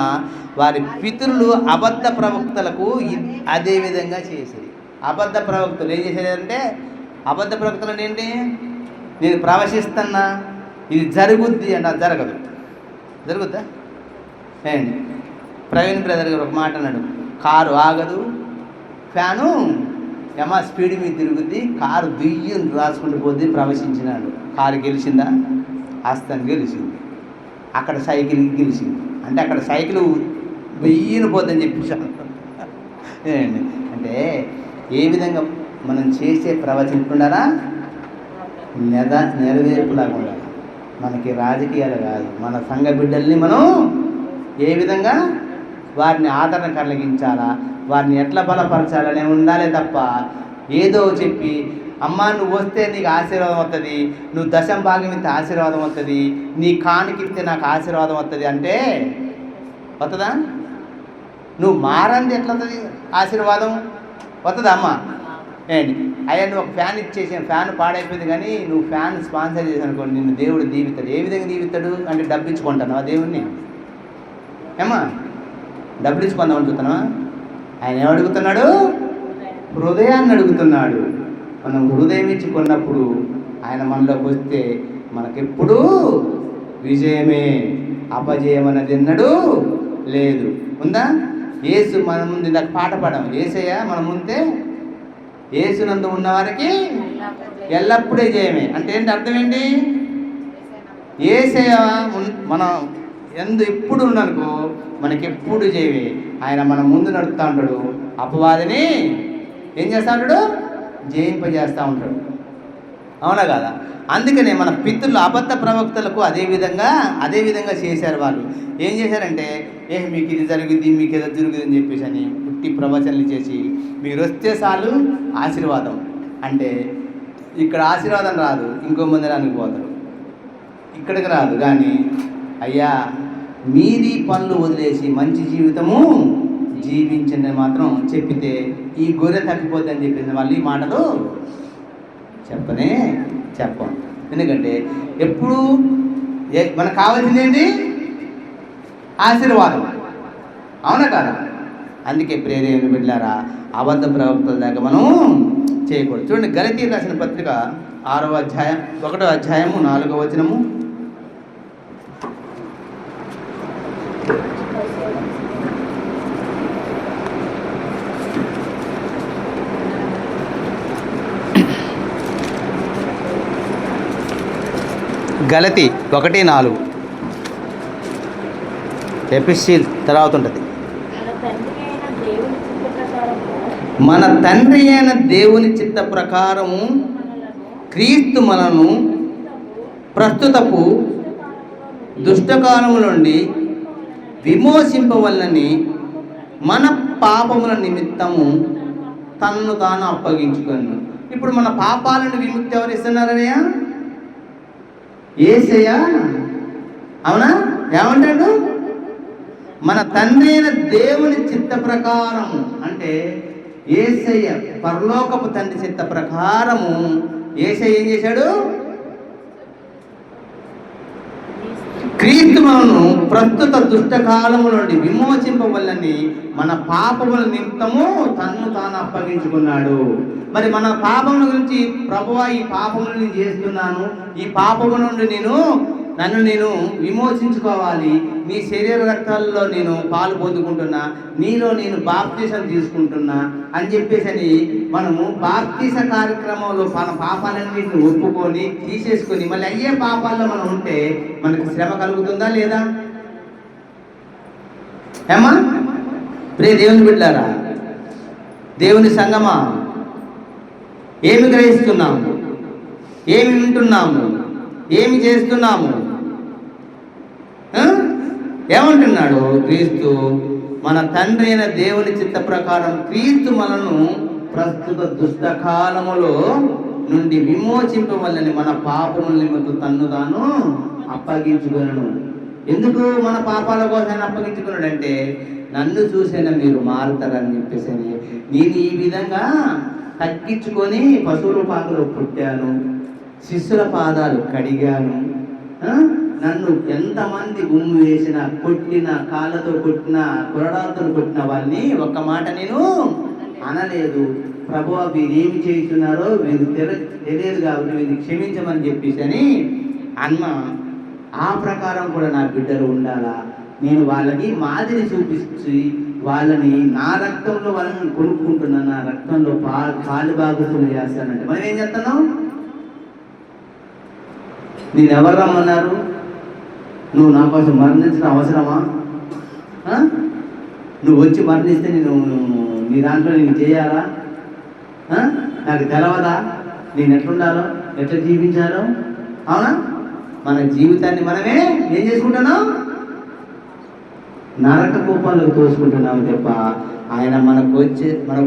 వారి పితరులు అబద్ధ ప్రవక్తలకు అదే విధంగా చేసేది. అబద్ధ ప్రవక్తలు ఏం చేసేదంటే, అబద్ధ ప్రవక్తలు ఏంటి, నేను ప్రవశిస్తున్నా ఇది జరుగుద్ది అంటే అది జరుగుద్దా? ఏంటి ప్రవీణ్ బ్రదర్ గారు ఒక మాట అన్నాడు, కారు ఆగదు, ఫ్యాను స్పీడ్ మీద తిరుగుద్ది, కారు దుయ్యని రాసుకుంటూ పోద్ది ప్రవశించినాడు. కారు గెలిచిందా? ఆస్తాన్ని గెలిచింది. అక్కడ సైకిల్ గెలిచింది అంటే అక్కడ సైకిల్ వెయ్యిని పోద్దని చెప్పేసాను. అంటే ఏ విధంగా మనం చేసే ప్రవచనకుండారా నెరవేర్పులాగా ఉండాలి. మనకి రాజకీయాలు కాదు, మన సంఘ బిడ్డల్ని మనం ఏ విధంగా వారిని ఆదరణ కలిగించాలా, వారిని ఎట్లా బలపరచాలనే ఉండాలి తప్ప ఏదో చెప్పి అమ్మా నువ్వు వస్తే నీకు ఆశీర్వాదం వస్తుంది, నువ్వు దశం భాగం ఇస్తే ఆశీర్వాదం వస్తుంది, నీ కానుకిస్తే నాకు ఆశీర్వాదం వస్తుంది అంటే వస్తుందా? నువ్వు మారంది ఎట్లా వస్తుంది ఆశీర్వాదం? వస్తుందా అమ్మ? ఏంటి అయ్యా నువ్వు ఒక ఫ్యాన్ ఇచ్చేసాను, ఫ్యాన్ పాడైపోయింది కానీ నువ్వు ఫ్యాన్ స్పాన్సర్ చేసాను అనుకోండి, నిన్ను దేవుడు దీవిస్తాడు. ఏ విధంగా దీవిస్తాడు అంటే డబ్బు ఇచ్చుకుంటాను ఆ దేవుడిని. ఏమ్మా డబ్బులు ఇచ్చుకుందామని చూస్తున్నావా? ఆయన ఏమడుగుతున్నాడు? హృదయాన్ని అడుగుతున్నాడు. మనం హృదయం ఇచ్చి కొన్నప్పుడు ఆయన మనలోకి వస్తే మనకెప్పుడు విజయమే, అపజయం అనేది ఎన్నడూ లేదు. ఉందా? యేసు మన ముందు ఇందాక పాట పాడాము, యేసయ్య మన ముందే యేసునందు ఉన్నవారికి ఎల్లప్పుడే జయమే. అంటే ఏంటి అర్థం ఏంటి? యేసయ్య మనం ఎప్పుడు ఉన్నానుకో మనకెప్పుడు జయమే. ఆయన మన ముందు నడుపుతూ ఉంటాడు, అపవాదిని ఏం చేస్తూ ఉంటాడు? జయింపజేస్తూ ఉంటాడు. అవునా కాదా? అందుకనే మన పితృలు అబద్ధ ప్రవక్తలకు అదే విధంగా చేశారు. వాళ్ళు ఏం చేశారంటే మీకు ఇది జరుగుద్ది, మీకు ఏదో జరుగుద్ది అని చెప్పేసి అని పుట్టి ప్రవచనలు చేసి మీరు వస్తే చాలు ఆశీర్వాదం అంటే ఇక్కడ ఆశీర్వాదం రాదు, ఇంకో మందిరానికి పోతారు. ఇక్కడికి రాదు కానీ అయ్యా మీది పనులు వదిలేసి మంచి జీవితము జీవించండి మాత్రం చెప్పితే ఈ గొర్రె తప్పిపోద్ది అని చెప్పింది. వాళ్ళు ఈ మాటలు చెప్పం. ఎందుకంటే ఎప్పుడు మనకు కావాల్సింది ఏంటి? ఆశీర్వాదం. అవునా కాదా? అందుకే ప్రియదేవుని బిడ్డలారా, అబద్ధ ప్రవక్తల దాకా మనం చేయకూడదు. చూడండి, గలతీ రాసిన పత్రిక 6వ అధ్యాయం 1వ అధ్యాయము 4వ వచనము. గలతీ 1:4 ఎపిసిల్ తర్వాత ఉంటుంది. మన తండ్రి అయిన దేవుని చిత్త ప్రకారము క్రీస్తు మనను ప్రస్తుతపు దుష్టకాలము నుండి విమోచింపవలనని మన పాపముల నిమిత్తము తన్ను తాను అప్పగించుకున్నాను. ఇప్పుడు మన పాపాలను విముక్తి ఎవరు ఇస్తున్నారనయ్యా? యేసయ్య. అవునా? ఏమంటాడు? మన తండ్రి అయిన దేవుని చిత్త ప్రకారము అంటే యేసయ్య పరలోకపు తండ్రి చిత్త ప్రకారము యేసయ్య ఏం చేశాడు? క్రీస్తు మనను ప్రస్తుత దుష్టకాలము నుండి విమోచింపవలనని మన పాపముల నిమిత్తము తన్ను తాను అప్పగించుకున్నాడు. మరి మన పాపముల గురించి ప్రభువా ఈ పాపములు నేను చేస్తున్నాను, ఈ పాపము నుండి నేను నన్ను నేను విమోచించుకోవాలి, నీ శరీర రక్తాల్లో నేను పాలు పొందుకుంటున్నా, నీలో నేను బాప్తీసం తీసుకుంటున్నా అని చెప్పేసి మనము బాప్తీస కార్యక్రమంలో మన పాపాలన్నింటిని ఒప్పుకొని తీసేసుకొని మళ్ళీ అయ్యే పాపాల్లో మనం ఉంటే మనకు శ్రమ కలుగుతుందా లేదా? ఏమా ప్రియ దేవుని బిడ్డారా, దేవుని సంగమా, ఏమి గ్రహిస్తున్నాము, ఏమి వింటున్నాము, ఏమి చేస్తున్నాము? ఏమంటున్నాడు క్రీస్తు? మన తండ్రి అయిన దేవుని చిత్త ప్రకారం క్రీస్తు మనను ప్రస్తుత దుష్టకాలములో నుండి విమోచింపవలని మన పాపముల నిమిత్తం తన్ను తాను అప్పగించుకున్నాను. ఎందుకు మన పాపాల కోసం అప్పగించుకున్నాడంటే నన్ను చూసైనా మీరు మారుతారని చెప్పేసి నేను ఈ విధంగా తగ్గించుకొని పశువుల పాకలో పుట్టాను, శిష్యుల పాదాలు కడిగాను. నన్ను ఎంతమంది గుమ్ము వేసిన, కొట్టిన, కాళ్ళతో కొట్టిన, కొరడాలతో కొట్టిన వాళ్ళని ఒక్క మాట నేను అనలేదు. ప్రభువా వీరేమి చేస్తున్నారో వీరు తెలియదు కాబట్టి వీరిని క్షమించమని చెప్పేసి అని అన్న. ఆ ప్రకారం కూడా నా బిడ్డలు ఉండాలా, నేను వాళ్ళకి మాదిరి చూపించి వాళ్ళని నా రక్తంలో వాళ్ళని కొనుక్కుంటున్నాను, నా రక్తంలో పాలు భాగస్తులు చేస్తానంటే మనం ఏం చేస్తున్నాం? నేను ఎవరు రమ్మన్నారు? నువ్వు నా కోసం మరణించడం అవసరమా? నువ్వు వచ్చి మరణిస్తే నేను నీ దాంట్లో నేను చేయాలా? నాకు తెలవదా నేను ఎట్లుండాలో, ఎట్లా జీవించాలో? అవునా? మన జీవితాన్ని మనమే ఏం చేసుకుంటున్నాం? నరక కోపాలకు తోసుకుంటున్నాము తప్ప ఆయన మన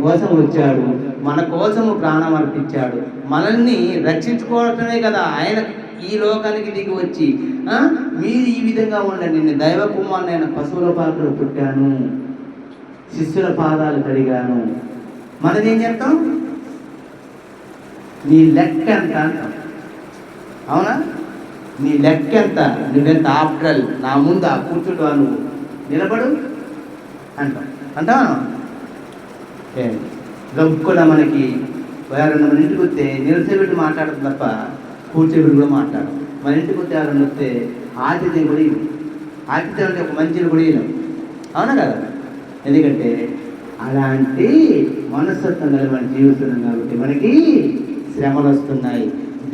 కోసం వచ్చాడు, మన కోసము ప్రాణం అర్పించాడు, మనల్ని రక్షించుకోవటమే కదా ఆయన ఈ లోకానికి దిగి వచ్చి మీరు ఈ విధంగా ఉండండి, నేను దైవ కుమారునైన పశువుల పాకలో పుట్టాను, శిష్యుల పాదాలు కడిగాను. మనది ఏం చెప్తాం? నీ లెక్క ఎంత అంటాం. అవునా? నీ లెక్క ఎంత, నువ్వెంత ఆఫ్టల్, నా ముందు ఆ కూర్చుంటా, నువ్వు నిలబడు అంటావా? గబ్బుకుండా మనకి ఎవరన్నా మన ఇంటికి వస్తే నిలసబెట్టి మాట్లాడదు తప్ప కూర్చోబెట్టి కూడా మాట్లాడదు. మన ఇంటికి వస్తే ఎవరన్నా వస్తే ఆతిథ్యం కూడా ఇవ్వం. ఆతిథ్యం అంటే ఒక మంచిని కూడా ఇవ్వం. అవునా కదా? ఎందుకంటే అలాంటి మనస్తత్వం కలిగి మనం జీవిస్తున్నాం కాబట్టి మనకి శ్రమలు వస్తున్నాయి.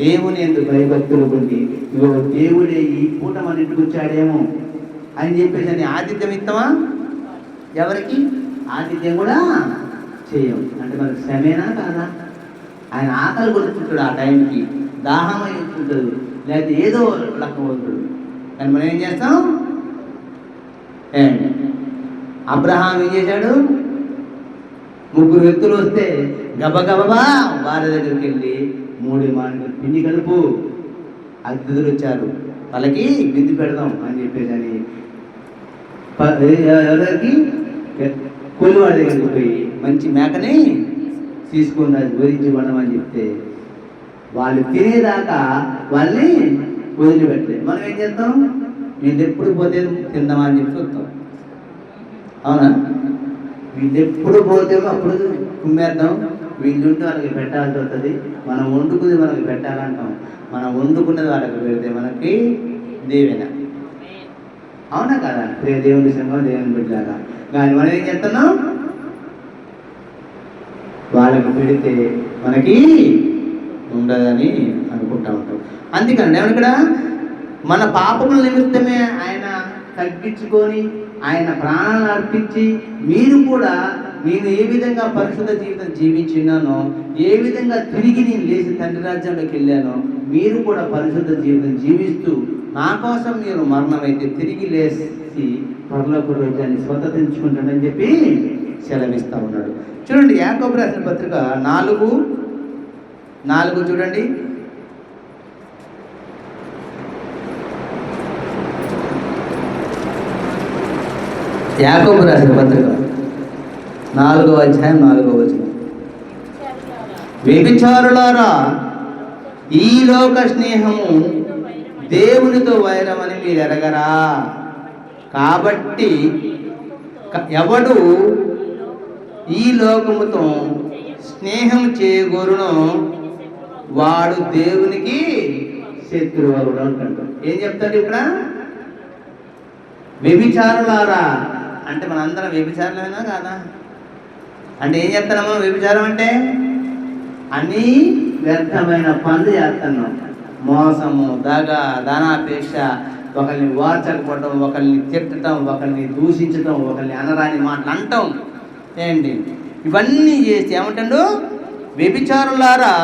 దేవుని ఎందుకు భయభక్తులు ఉండి ఇగో దేవుడే ఈ పూట మన ఇంటికి వచ్చాడేమో అని చెప్పేసి అని ఆతిథ్యం ఇస్తామా? ఎవరికి ఆతిథ్యం కూడా చేయం. అంటే మనకు శ్రమేనా కాదా? ఆయన ఆకలి కొడుతుంటాడు, ఆ టైంకి దాహం అయి ఉంటుంటాడు, లేకపోతే ఏదో లెక్క పోతాడు. కానీ మనం ఏం చేస్తాం? అబ్రహాం ఏం చేశాడు? 3 వ్యక్తులు వస్తే గబగబా వారి దగ్గరికి వెళ్ళి 3 మాటలు పిండి కలుపు, అతిథులు వచ్చారు, వాళ్ళకి విందు పెడదాం అని చెప్పేసి అని ఎవరికి కూలివాడి దగ్గరికి పోయి మంచి మేకని తీసుకుని అది వదిలించి పడమని చెప్తే వాళ్ళు తినేదాకా వాళ్ళని వదిలిపెట్టే మనం ఏం చేస్తాం? వీళ్ళు ఎప్పుడు పోతే తిందామని చెప్పి చూస్తాం. అవునా? వీళ్ళు ఎప్పుడు పోతేమో అప్పుడు కుమ్మేద్దాం, వీళ్ళుంటే వాళ్ళకి పెట్టాల్సి వస్తుంది, మనం వండుకుని మనకి పెట్టాలంటాం. మనం వండుకున్నది వాళ్ళకి పెడితే మనకి దీవెన. అవునా కదా? దేవుని సంఘం, దేవుని బిడ్డలాగా. కానీ మనం ఏం చేస్తున్నాం? వాళ్ళకి పెడితే మనకి ఉండదని అనుకుంటా ఉంటాం. అందుకని ఇక్కడ మన పాపముల నిమిత్తమే ఆయన తగ్గించుకొని ఆయన ప్రాణాలను అర్పించి మీరు కూడా నేను ఏ విధంగా పరిశుద్ధ జీవితం జీవించినానో, ఏ విధంగా తిరిగి నేను లేచి తండ్రి రాజ్యంలోకి వెళ్ళానో, మీరు కూడా పరిశుద్ధ జీవితం జీవిస్తూ నా కోసం మీరు మరణమైతే తిరిగి లేచి పరలోక రాజ్యాన్ని స్వతంత్రించుకుంటానని చెప్పి సెలవిస్తూ ఉన్నాడు. చూడండి, యాకోబు రాసిన పత్రిక 4:4 చూడండి. యాకోబు రాసిన పత్రిక 4వ అధ్యాయం 4వ వచనం. వ్యభిచారులారా, ఈ లోక స్నేహము దేవునితో వైరమని మీరు ఎరగరా? కాబట్టి ఎవడు ఈ లోకముతో స్నేహం చేయగోరునో వాడు దేవునికి శత్రువులు అంటాడు. ఏం చెప్తాడు ఇక్కడ? వ్యభిచారులారా అంటే మనందరం వ్యభిచారులైనా కాదా? అంటే ఏం చేస్తున్నాము? వ్యభిచారం అంటే అన్నీ వ్యర్థమైన పనులు చేస్తున్నాం. మోసము, దగ, ధనాపేక్ష, ఒకరిని వార్చకపోవటం, ఒకరిని తిట్టడం, ఒకరిని దూషించటం, ఒకరిని అనరాని మాటలు అంటాం. ఏంటి ఇవన్నీ చేసి ఏమంటాడు? వ్యభిచారులారా,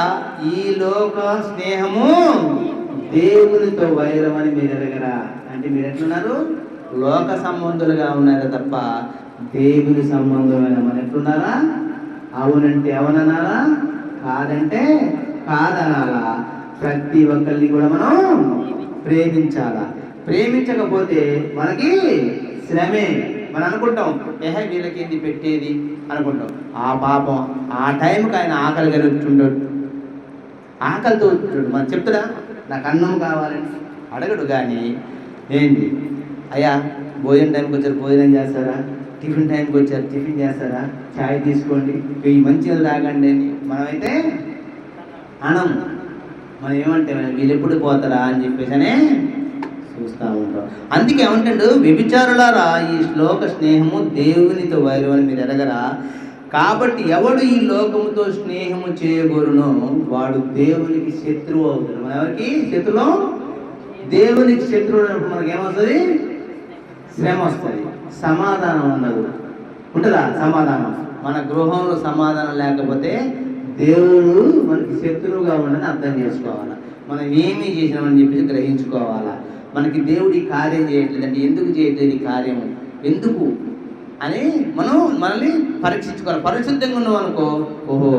ఈ లోక స్నేహము దేవునితో వైరం అని మీరు ఎరగరా. అంటే మీరు ఎట్లున్నారు? లోక సంబంధులుగా ఉన్నారు తప్ప దేవుని సంబంధమైన మన ఎట్లున్నారా? అవునంటే అవుననాలా, కాదంటే కాదనాలా. ప్రతి ఒక్కరిని కూడా మనం ప్రేమించాలా. ప్రేమించకపోతే మనకి శ్రమే. మనం అనుకుంటాం వీళ్ళకి ఏంది పెట్టేది అనుకుంటాం. ఆ పాపం ఆ టైంకి ఆయన ఆకలి కలుగుతుంటాడు, ఆకలితో ఉంటాడు. మనం చెప్తున్నా నాకు అన్నం కావాలని అడగడు. కానీ ఏంటి అయ్యా భోజనం టైంకి వచ్చారు భోజనం చేస్తారా, టిఫిన్ టైంకి వచ్చారు టిఫిన్ చేస్తారా, ఛాయ్ తీసుకోండి, ఈ మంచిగా తాగండి అని మనమైతే అనం. మనం ఏమంటే వీళ్ళు ఎప్పుడు పోతారా అని చెప్పేసి చూస్తూ ఉంటాం. అందుకే ఏమంటాడు? వ్యభిచారులారా, ఈ శ్లోక స్నేహము దేవునితో వైరం అని మీరు ఎరగరా. కాబట్టి ఎవడు ఈ లోకముతో స్నేహము చేయగోరునో వాడు దేవునికి శత్రువు అవుతాడు. మన ఎవరికి శత్రువు? దేవునికి శత్రువు అయినప్పుడు మనకి ఏమవుతుంది? శ్రమ వస్తుంది, సమాధానం ఉండదు. ఉంటుందా సమాధానం? మన గృహంలో సమాధానం లేకపోతే దేవుడు మనకి శత్రువుగా ఉండని అర్థం చేసుకోవాలా. మనం ఏమీ చేసినామని చెప్పేసి గ్రహించుకోవాలా. మనకి దేవుడు ఈ కార్యం చేయట్లేదు అంటే ఎందుకు చేయట్లేదు ఈ కార్యము ఎందుకు అని మనం మనల్ని పరీక్షించుకోవాలి. పరిశుద్ధంగా ఉన్నాం అనుకో, ఓహో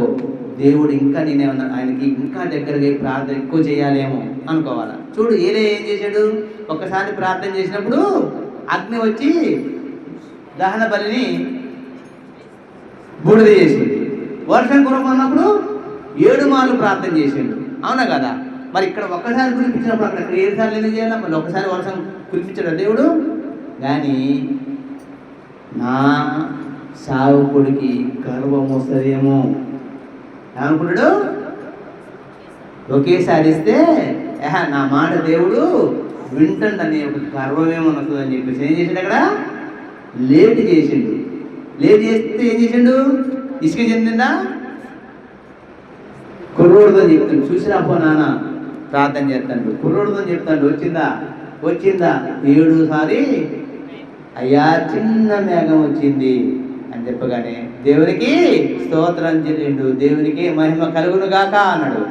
దేవుడు ఇంకా నేనేమన్నా ఆయనకి ఇంకా దగ్గరగా ప్రార్థన ఎక్కువ చేయాలేమో అనుకోవాలా. చూడు ఏలే ఏం చేశాడు? ఒక్కసారి ప్రార్థన చేసినప్పుడు అగ్ని వచ్చి దహన బలిని బూడిద చేసింది. వర్షం కురమన్నప్పుడు 7 మార్లు ప్రార్థన చేసిండు. అవునా కదా? మరి ఇక్కడ ఒక్కసారి కురిపించినప్పుడు అక్కడ 7 సార్లు ఎందుకు చేయాలి? మళ్ళీ ఒకసారి వర్షం కురిపించాడు దేవుడు. కానీ నా సావుకుడికి గర్వం వస్తుందేమో ఏమనుకున్నాడు? ఒకేసారి ఇస్తే నా మాట దేవుడు వింటుండని ఒక గర్వమేమన్నది అని చెప్పేసి ఏం చేసిండు? అక్కడ లేట్ చేసిండు. లేట్ చేస్తే ఏం చేసిండు? ఇసుక చెందిందా? కుర్రోడుతో చెప్తాడు, చూసిరాపో నాన్న ప్రార్థన చేస్తాడు. కుర్రోడుతో చెప్తాడు, వచ్చిందా 7 సారి అయ్యా చిన్న మేఘం వచ్చింది అని చెప్పగానే దేవునికి స్తోత్రం చెల్లిండు, దేవునికి మహిమ కలుగును గాక అన్నాడు.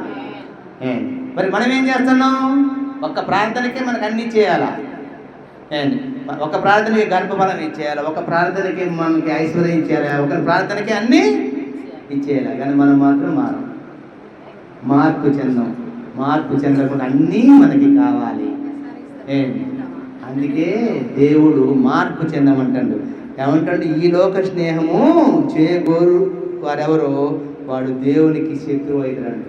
మరి మనం ఏం చేస్తున్నాం? ఒక్క ప్రార్థనకే మనకు అన్ని చేయాలా? ఒక ప్రార్థనకి గర్భఫలం ఇచ్చేయాలి, ఒక ప్రార్థనకి మనకి ఐశ్వర్యం ఇచ్చేయాలి, ఒక ప్రార్థనకి అన్నీ ఇచ్చేయాలి. కానీ మనం మాత్రం మార్పు చెందకుండా అన్నీ మనకి కావాలి. అందుకే దేవుడు మార్పు చెందమంటాడు. ఏమంటాడు? ఈ లోక స్నేహము చేయగోరు వారెవరో వాడు దేవునికి శత్రువు అవుతాడు.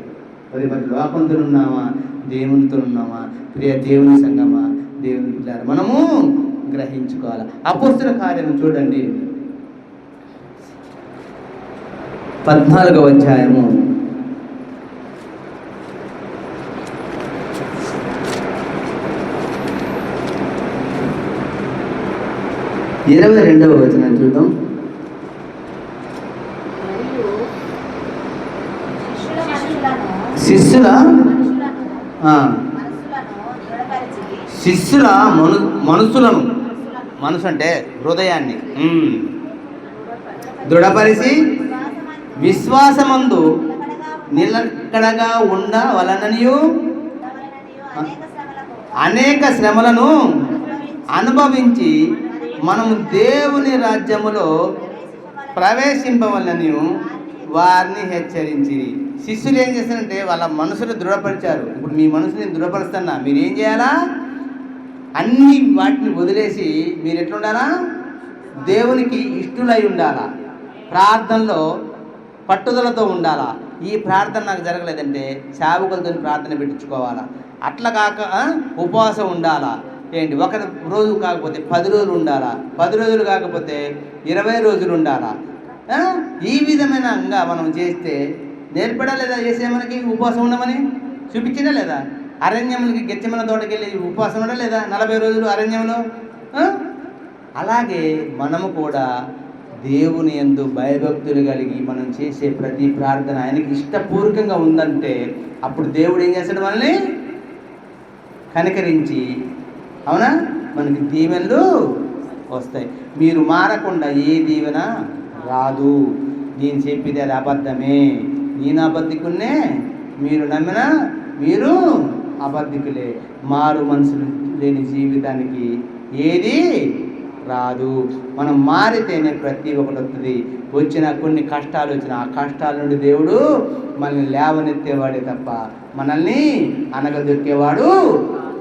మరి లోకంతో ఉన్నామా దేవునితో ఉన్నామా? ప్రియ దేవుని సంగమా, దేవుని పిల్లారా, మనము గ్రహించుకోవాలి. అపోస్తల కార్యం చూడండి 14వ అధ్యాయము 22వ వచనం చూద్దాం. శిష్యుల మనసు అంటే హృదయాన్ని దృఢపరిచి విశ్వాసమందు నిలకడగా ఉండవలననియు అనేక శ్రమలను అనుభవించి మనము దేవుని రాజ్యములో ప్రవేశింపవలని వారిని హెచ్చరించి. శిష్యులు ఏం చేస్తారంటే వాళ్ళ మనసును దృఢపరిచారు. ఇప్పుడు మీ మనసుని దృఢపరుస్తున్నా, మీరు ఏం చేయాలా? అన్ని వాటిని వదిలేసి మీరు ఎట్లుండాలా? దేవునికి ఇష్టలై ఉండాలా, ప్రార్థనలో పట్టుదలతో ఉండాలా. ఈ ప్రార్థన నాకు జరగలేదంటే సేవకులతో ప్రార్థన పెట్టించుకోవాలా. అట్లా కాక ఉపవాసం ఉండాలా. ఒక రోజు కాకపోతే 10 రోజులు ఉండాలా, 10 రోజులు కాకపోతే 20 రోజులు ఉండాలా. ఈ విధమైనగా మనం చేస్తే నేర్పడా లేదా? చేసే మనకి ఉపవాసం ఉండమని చూపించినా లేదా? అరణ్యంకి గెచ్చమన తోటకి వెళ్ళి ఉపవాసం ఉండా లేదా 40 రోజులు అరణ్యంలో? అలాగే మనము కూడా దేవుని యందు భయభక్తులు కలిగి మనం చేసే ప్రతి ప్రార్థన ఆయనకి ఇష్టపూర్వకంగా ఉందంటే అప్పుడు దేవుడు ఏం చేస్తాడు? మనల్ని కనికరించి, అవునా, మనకి దీవెనలు వస్తాయి. మీరు మారకుండా ఏ దీవెన రాదు. నేను చెప్పేది అది అబద్ధమే, నేను అబద్ధికున్నే, మీరు నమ్మినా మీరు అబద్ధికులే. మారు మనసులు లేని జీవితానికి ఏది రాదు. మనం మారితేనే ప్రతి ఒక్కటి వస్తుంది. వచ్చిన కొన్ని కష్టాలు వచ్చిన ఆ కష్టాల నుండి దేవుడు మనల్ని లేవనెత్తేవాడే తప్ప మనల్ని అనగదొక్కేవాడు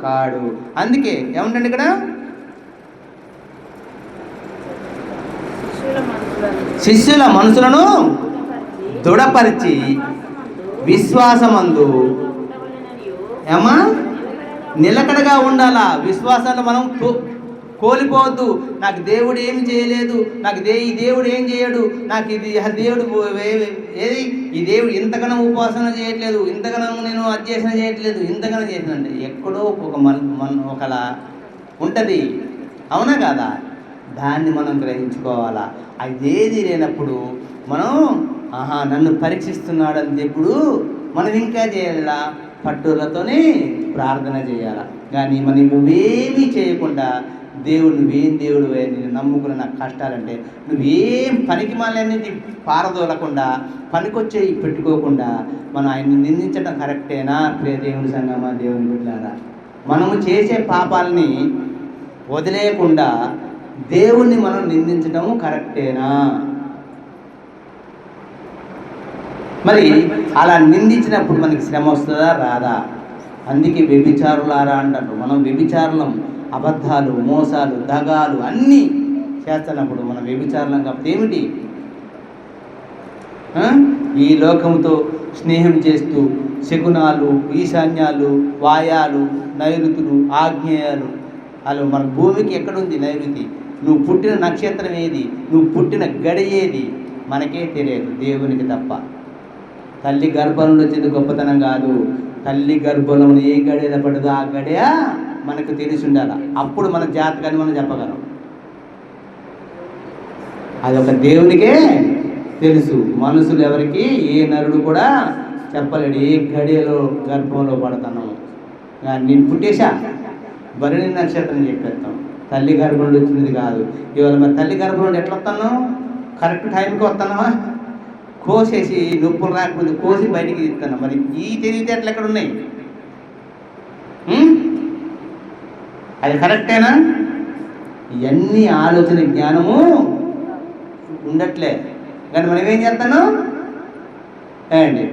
కాడు. అందుకే ఏముంటండి ఇక్కడ? శిష్యుల మనసులను దృఢపరిచి విశ్వాసమందు ఏమా నిలకడగా ఉండాలా. విశ్వాసంలో మనం కోల్పోవద్దు. నాకు దేవుడు ఏమి చేయలేదు, నాకు ఈ దేవుడు ఏం చేయడు, నాకు ఇది దేవుడు ఏది ఈ దేవుడు ఇంతగానో ఉపాసన చేయట్లేదు, ఇంతగానో నేను అధ్యయనం చేయట్లేదు, ఇంతగానో చేసినంటే ఎక్కడో ఒకలా ఉంటుంది. అవునా కాదా? దాన్ని మనం గ్రహించుకోవాలా. అదేది లేనప్పుడు మనం నన్ను పరీక్షిస్తున్నాడని దేవుడు మనం ఇంకా చేయాలా, పట్టులతోనే ప్రార్థన చేయాలా. కానీ మనం నువ్వేమీ చేయకుండా దేవుడు నువ్వేం దేవుడు నేను నమ్ముకున్న నాకు కష్టాలంటే నువ్వేం పనికి మాలన్నిటి పారదోలకుండా పనికొచ్చేవి పెట్టుకోకుండా మనం ఆయన్ని నిందించడం కరెక్టేనా? ప్రియ దేవుని సంగమా, దేవుని బిడ్డలారా, మనము చేసే పాపాలని వదిలేయకుండా దేవుణ్ణి మనం నిందించడం కరెక్టేనా? మరి అలా నిందించినప్పుడు మనకి శ్రమ వస్తుందా రాదా? అందుకే వ్యభిచారులారా అంటారు. మనం వ్యభిచారులం. అబద్ధాలు, మోసాలు, దగాలు అన్నీ చేస్తున్నప్పుడు మనం వ్యభిచారులం. కాబట్టి ఏమిటి? ఈ లోకంతో స్నేహం చేస్తూ శకునాలు, ఈశాన్యాలు, వాయాలు, నైరుతులు, ఆగ్నేయాలు. అలా మన భూమికి ఎక్కడుంది నైరుతి? నువ్వు పుట్టిన నక్షత్రం ఏది, నువ్వు పుట్టిన గడి ఏది మనకే తెలియదు, దేవునికి తప్ప. తల్లి గర్భంలో వచ్చింది గొప్పతనం కాదు. తల్లి గర్భంలో ఏ గడియ పడదో ఆ గడియ మనకు తెలిసి ఉండాలి. అప్పుడు మన జాతకాన్ని మనం చెప్పగలం. అదొక దేవునికే తెలుసు. మనుషులు ఎవరికి, ఏ నరుడు కూడా చెప్పలేడు ఏ గడియలో గర్భంలో పడతాను. నేను పుట్టేశా భరణి నక్షత్రం చెప్పేస్తాం. తల్లి గర్భంలో వచ్చినది కాదు. ఇవాళ మరి తల్లి గర్భంలో ఎట్లా వస్తాను? కరెక్ట్ టైంకి వస్తానవా? కోసేసి నొప్పులు రాకపోతే కోసి బయటికి తీస్తాను. మరి ఈ తెలివితేటలు ఎక్కడ ఉన్నాయి? అది కరెక్టేనా? ఇవన్నీ ఆలోచన జ్ఞానము ఉండట్లే. కానీ మనం ఏం చేస్తాను అండి?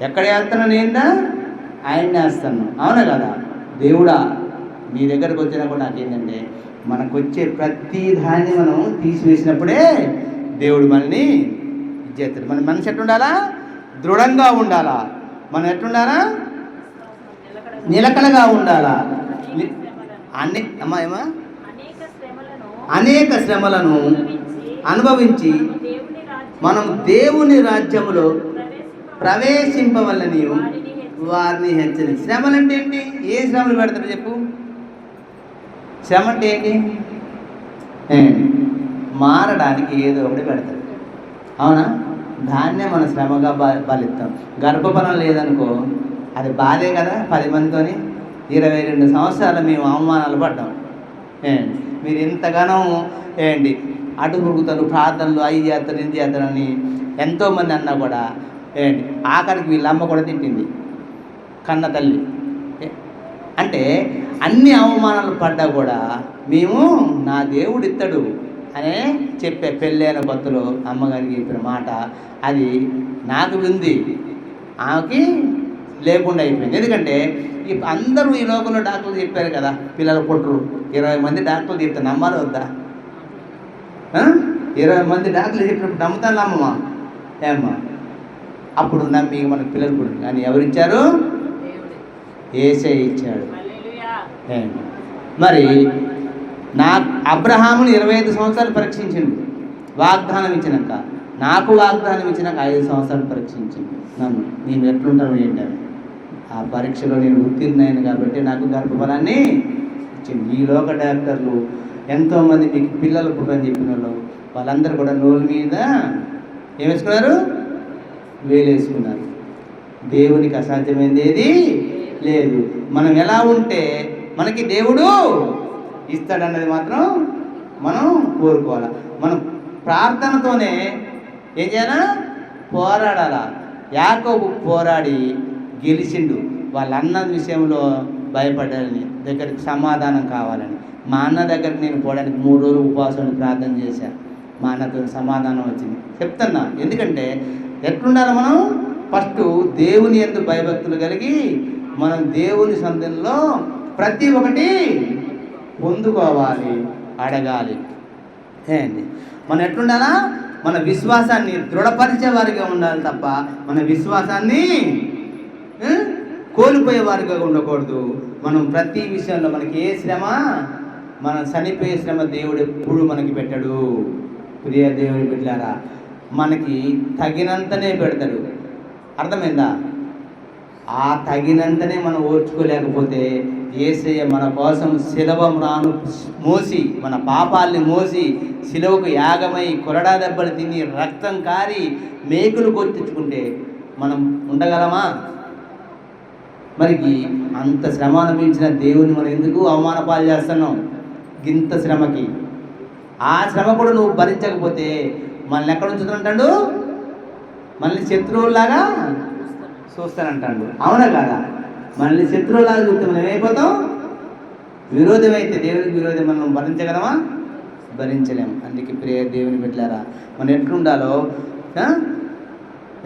ఎక్కడ వేస్తాను? నేందా ఆయన్ని వేస్తాను. అవునా కదా? దేవుడా నీ దగ్గరకు వచ్చినప్పుడు నాకేంటంటే మనకు వచ్చే ప్రతి దాన్ని మనం తీసివేసినప్పుడే దేవుడు మనల్ని చేస్తాడు. మన మనసు ఎట్లుండాలా? దృఢంగా ఉండాలా. మనం ఎట్లుండాలా? నిలకడగా ఉండాలా. అనేక శ్రమలను అనుభవించి మనం దేవుని రాజ్యములో ప్రవేశింపవలని వారిని హెచ్చరించి. శ్రమలు అంటే ఏంటి? ఏ శ్రమలు పెడతారు చెప్పు? శ్రమ అంటే ఏంటి? మారడానికి ఏదో ఒకటి పెడతారు. అవునా? దాన్నే మన శ్రమగా బలిస్తాం. గర్భఫలం లేదనుకో అది బాధే కదా. 10 మందితోని 22 సంవత్సరాలు మేము అవమానాలు పడ్డాం. మీరు ఇంతగానో అటు పురుగుతారు, ప్రార్థనలు అవి చేస్తారు, ఇది చేస్తారని ఎంతోమంది అన్నా కూడా ఆఖరికి వీళ్ళ అమ్మ కూడా తిట్టింది, కన్న తల్లి. అంటే అన్ని అవమానాలు పడ్డా కూడా మేము నా దేవుడు ఇత్తడు అనే చెప్పే పెళ్ళైన కొత్తలో అమ్మగారికి చెప్పిన మాట అది నాకు ఉంది, ఆమెకి లేకుండా అయిపోయింది. ఎందుకంటే అందరూ ఈ లోకంలో డాక్టర్లు చెప్పారు కదా, పిల్లలు పుట్టరు. 20 మంది డాక్టర్లు చెప్తే నమ్మాలి వద్దా? 20 మంది డాక్టర్లు చెప్పినప్పుడు నమ్ముతాను నమ్మమ్మా? ఏమ్మా? అప్పుడు నమ్మి మనకు పిల్లలు పుట్టారు. కానీ ఎవరిచ్చారు? యేసయ్య ఇచ్చాడు. మరి అబ్రహాముని 25 సంవత్సరాలు పరీక్షించిండు వాగ్దానం ఇచ్చినాక. నాకు వాగ్దానం ఇచ్చినాక 5 సంవత్సరాలు పరీక్షించింది నన్ను. నేను ఎట్లుంటాను ఏంటని. ఆ పరీక్షలో నేను ఉత్తీర్ణైన కాబట్టి నాకు గర్భఫలాన్ని ఇచ్చింది. ఈ లోక డాక్టర్లు ఎంతోమంది మీకు పిల్లలు పుట్టని చెప్పిన వాళ్ళందరూ కూడా నోరు మీద ఏం వేసుకున్నారు? వేలేసుకున్నారు. దేవునికి అసాధ్యమైనది ఏది లేదు. మనం ఎలా ఉంటే మనకి దేవుడు ఇస్తాడన్నది మాత్రం మనం కోరుకోవాలి. మనం ప్రార్థనతోనే ఏం చేయాలా? పోరాడాలా. యాకోబు పోరాడి గెలిచిండు. వాళ్ళ అన్న విషయంలో భయపడ్డారని, దగ్గరికి సమాధానం కావాలని. మా అన్న దగ్గరికి నేను పోవడానికి 3 రోజులు ఉపవాసం ప్రార్థన చేశాను. మా అన్నతో సమాధానం వచ్చింది. చెప్తున్నా, ఎందుకంటే ఎట్లుండాలి మనం? ఫస్ట్ దేవుని యందు భయభక్తులు కలిగి మనం దేవుని సన్నిధిలో ప్రతి ఒక్కటి పొందుకోవాలి, అడగాలి. ఏంటి మనం ఎట్లుండాలా? మన విశ్వాసాన్ని దృఢపరిచే వారిగా ఉండాలి తప్ప మన విశ్వాసాన్ని కోల్పోయే వారిగా ఉండకూడదు. మనం ప్రతి విషయంలో మనకి ఏ శ్రమ, మనం చనిపోయే శ్రమ దేవుడు ఎప్పుడు మనకి పెట్టాడు. ప్రియ దేవుని బిడ్డలారా, మనకి తగినంతనే పెడతాడు. అర్థమైందా? ఆ తగినంతనే మనం ఓర్చుకోలేకపోతే యేసయ్య మన కోసం శిలువ రాను మోసి, మన పాపాల్ని మోసి, శిలువకు యాగమై కొరడా దెబ్బలు తిని రక్తం కారి మేకులు కొట్టించుకుంటే మనం ఉండగలమా? మరికి అంత శ్రమ అనుభవించిన దేవుని మనం ఎందుకు అవమానపాలు చేస్తున్నాం? ఇంత శ్రమకి ఆ శ్రమ కూడా నువ్వు భరించకపోతే మనల్ని ఎక్కడ ఉంచుతానంటాడు? మనల్ని శత్రువులాగా చూస్తానంటాడు. అవునా కాదా? మనల్ని శత్రువులాగా చూస్తే మనం ఏమైపోతాం? విరోధమైతే, దేవునికి విరోధం మనం భరించగలమా? భరించలేము. అందుకే ప్రియ దేవుని బిడ్డలారా, మనం ఎట్లుండాలో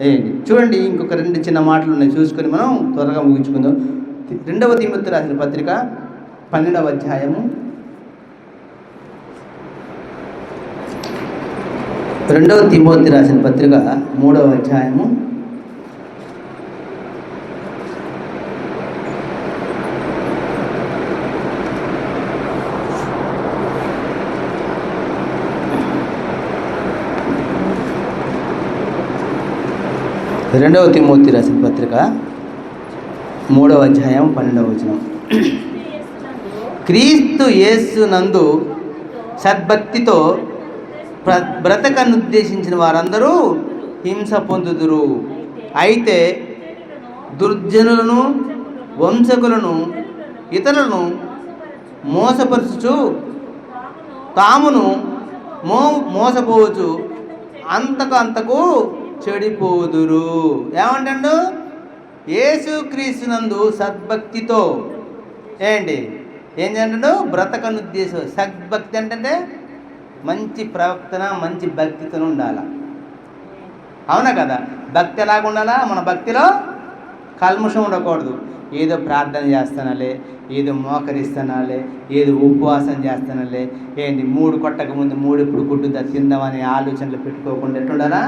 ఏంటి చూడండి. ఇంకొక 2 చిన్న మాటలు ఉన్నాయి, చూసుకొని మనం త్వరగా ముగించుకుందాం. 2వ తిమోతి రాసిన పత్రిక 12వ అధ్యాయము, 2వ తిమోతి రాసిన పత్రిక 3వ అధ్యాయము 2వ తిమోతి రాసిన పత్రిక 3వ అధ్యాయం 12వ వచనం. క్రీస్తు యేసునందు సద్భక్తితో బ్రతకనుద్దేశించిన వారందరూ హింస పొందుదురు. అయితే దుర్జనులను, వంశకులను, ఇతరులను మోసపరచుచు తామును మోసపోవచ్చు, అంతకు చెడిపోదురు. ఏమంటాడు? యేసుక్రీస్తునందు సద్భక్తితో ఏంటి ఏం చేయంటాడు? బ్రతకనుద్దేశం. సద్భక్తి అంటే మంచి ప్రవర్తన, మంచి భక్తితో ఉండాలి. అవునా కదా? భక్తి ఎలాగ ఉండాలా? మన భక్తిలో కల్ముషం ఉండకూడదు. ఏదో ప్రార్థన చేస్తానాలే, ఏదో మోకరిస్తానాలే, ఏదో ఉపవాసం చేస్తానాలే, ఏంటి 3 కొట్టక ముందు 3 ఎప్పుడు కుట్టుదా తిందామని ఆలోచనలు పెట్టుకోకుండా ఎట్లుండాలా?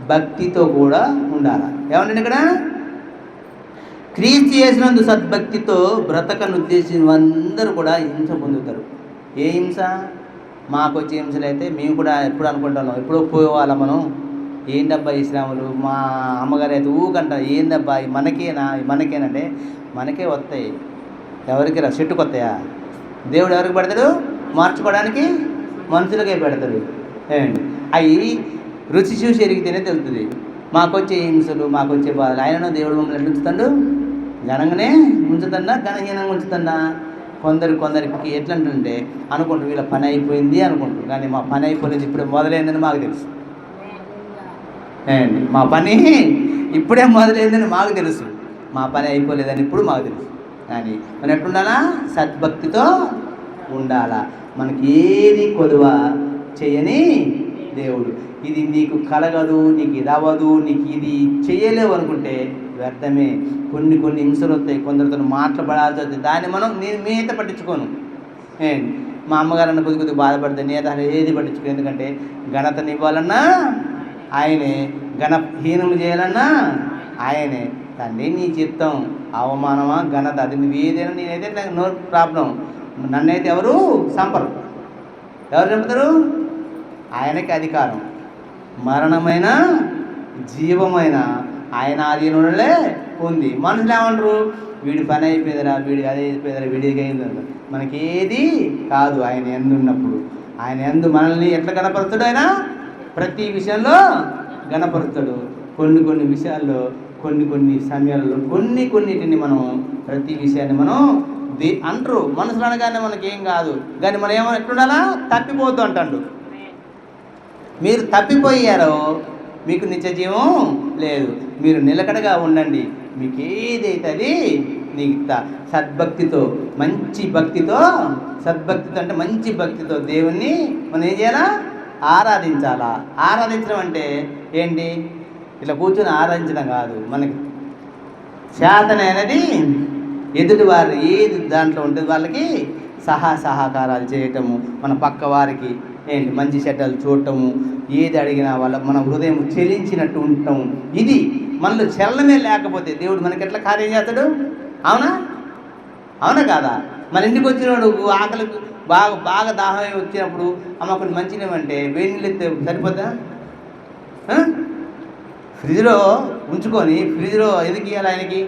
భక్తితో కూడా ఉండాలి. ఏమంటే ఇక్కడ క్రీస్తు యేసునందు సద్భక్తితో బ్రతకను ఉద్దేశించిన అందరూ కూడా హింస పొందుతారు. ఏ హింస? మాకు వచ్చే హింసలు అయితే మేము కూడా ఎప్పుడు అనుకుంటాం, ఎప్పుడో పోయేవాళ్ళం మనం. ఏంటబ్బా ఈ శ్రమలు? మా అమ్మగారు అయితే ఊకంటారు, ఏందబ్బా మనకేనంటే మనకే వస్తాయి. ఎవరికి రా? చెట్టుకు వస్తాయా? దేవుడు ఎవరికి పెడతాడు? మార్చుకోవడానికి మనుషులకే పెడతాడు. ఏమండి అవి రుచి చూసి ఎరిగితేనే తెలుస్తుంది. మాకొచ్చే హింసలు, మాకొచ్చే బాధలు. ఆయనను దేవుడు మమ్మల్ని ఎట్లా ఉంచుతాడు? ఘనంగానే ఉంచుతుందా, ఘనహీనంగా ఉంచుతుందా? కొందరికి ఎట్లా అంటే అనుకుంటారు వీళ్ళ పని అయిపోయింది అనుకుంటారు, కానీ మా పని అయిపోలేదు, ఇప్పుడు మొదలైందని మాకు తెలుసు. అండి మా పని ఇప్పుడే మొదలైందని మాకు తెలుసు, మా పని అయిపోలేదని ఇప్పుడు మాకు తెలుసు. కానీ మనం ఎట్లుండాలా? సద్భక్తితో ఉండాలా. మనకి ఏది కొదువ చేయని దేవుడు. ఇది నీకు కలగదు, నీకు ఇది అవ్వదు, నీకు ఇది చేయలేవు అనుకుంటే వ్యర్థమే. కొన్ని హింసలు వస్తాయి, కొందరితో మాట్లాడాల్సి వస్తుంది. దాన్ని నేనైతే పట్టించుకోను. మా అమ్మగారు అన్న కొద్దిగా బాధపడితే నేను ఏది పట్టించుకో. ఎందుకంటే ఘనతని ఇవ్వాలన్నా ఆయనే, ఘనహీనము చేయాలన్నా ఆయనే. దాన్ని నీ చిత్తం. అవమానమా ఘనత అది నువ్వు ఏదైనా, నేనైతే నాకు నో ప్రాబ్లం. నన్నైతే ఎవరు చంపరు. ఎవరు చంపుతారు? ఆయనకి అధికారం. మరణమైన జీవమైన ఆయన ఆధీనంలో ఉంది. మనుషులు ఏమంటారు, వీడి పని అయిపోయిందిరా, వీడి అదే అయిపోయిందిరా, వీడికి అయింది. మనకేది కాదు ఆయన యందు ఉన్నప్పుడు. ఆయన యందు మనల్ని ఎట్లా గణపరుస్తాడు? ఆయన ప్రతి విషయంలో గణపరుస్తాడు. కొన్ని విషయాల్లో కొన్ని సమయాల్లో కొన్నిటిని మనం ప్రతి విషయాన్ని మనం అంటారు. మనసులు అనగానే మనకేం కాదు, కానీ మనం ఏమో ఎట్లుండాలా, తప్పిపోద్దు అంటాడు. మీరు తప్పిపోయారో మీకు నిత్య జీవం లేదు. మీరు నిలకడగా ఉండండి. మీకు ఏదైతే అది నీకు సద్భక్తితో, మంచి భక్తితో, సద్భక్తితో అంటే మంచి భక్తితో దేవుణ్ణి మనం ఏం చేయాలా, ఆరాధించాలా. ఆరాధించడం అంటే ఏంటి, ఇట్లా కూర్చొని ఆరాధించడం కాదు. మనకి శాతనైనది ఎదుటి వారు ఏది దాంట్లో ఉంటుంది వాళ్ళకి సహకారాలు చేయటము, మన పక్క వారికి ఏంటి మంచి చెడ్డలు చూడటము, ఏది అడిగినా మన హృదయం చెలించినట్టు ఉండటము. ఇది మనలో చలనమే లేకపోతే దేవుడు మనకి ఎట్లా కార్యం చేస్తాడు? అవునా కాదా? మన ఇంటికి వచ్చినప్పుడు ఆకలి బాగా దాహం వచ్చినప్పుడు అమ్మ కొన్ని మంచినేమంటే వేడి నీళ్ళు ఎత్తే సరిపోద్దా? ఫ్రిడ్జ్లో ఉంచుకొని ఫ్రిడ్జ్లో ఎందుకు ఇవ్వాలి ఆయనకి?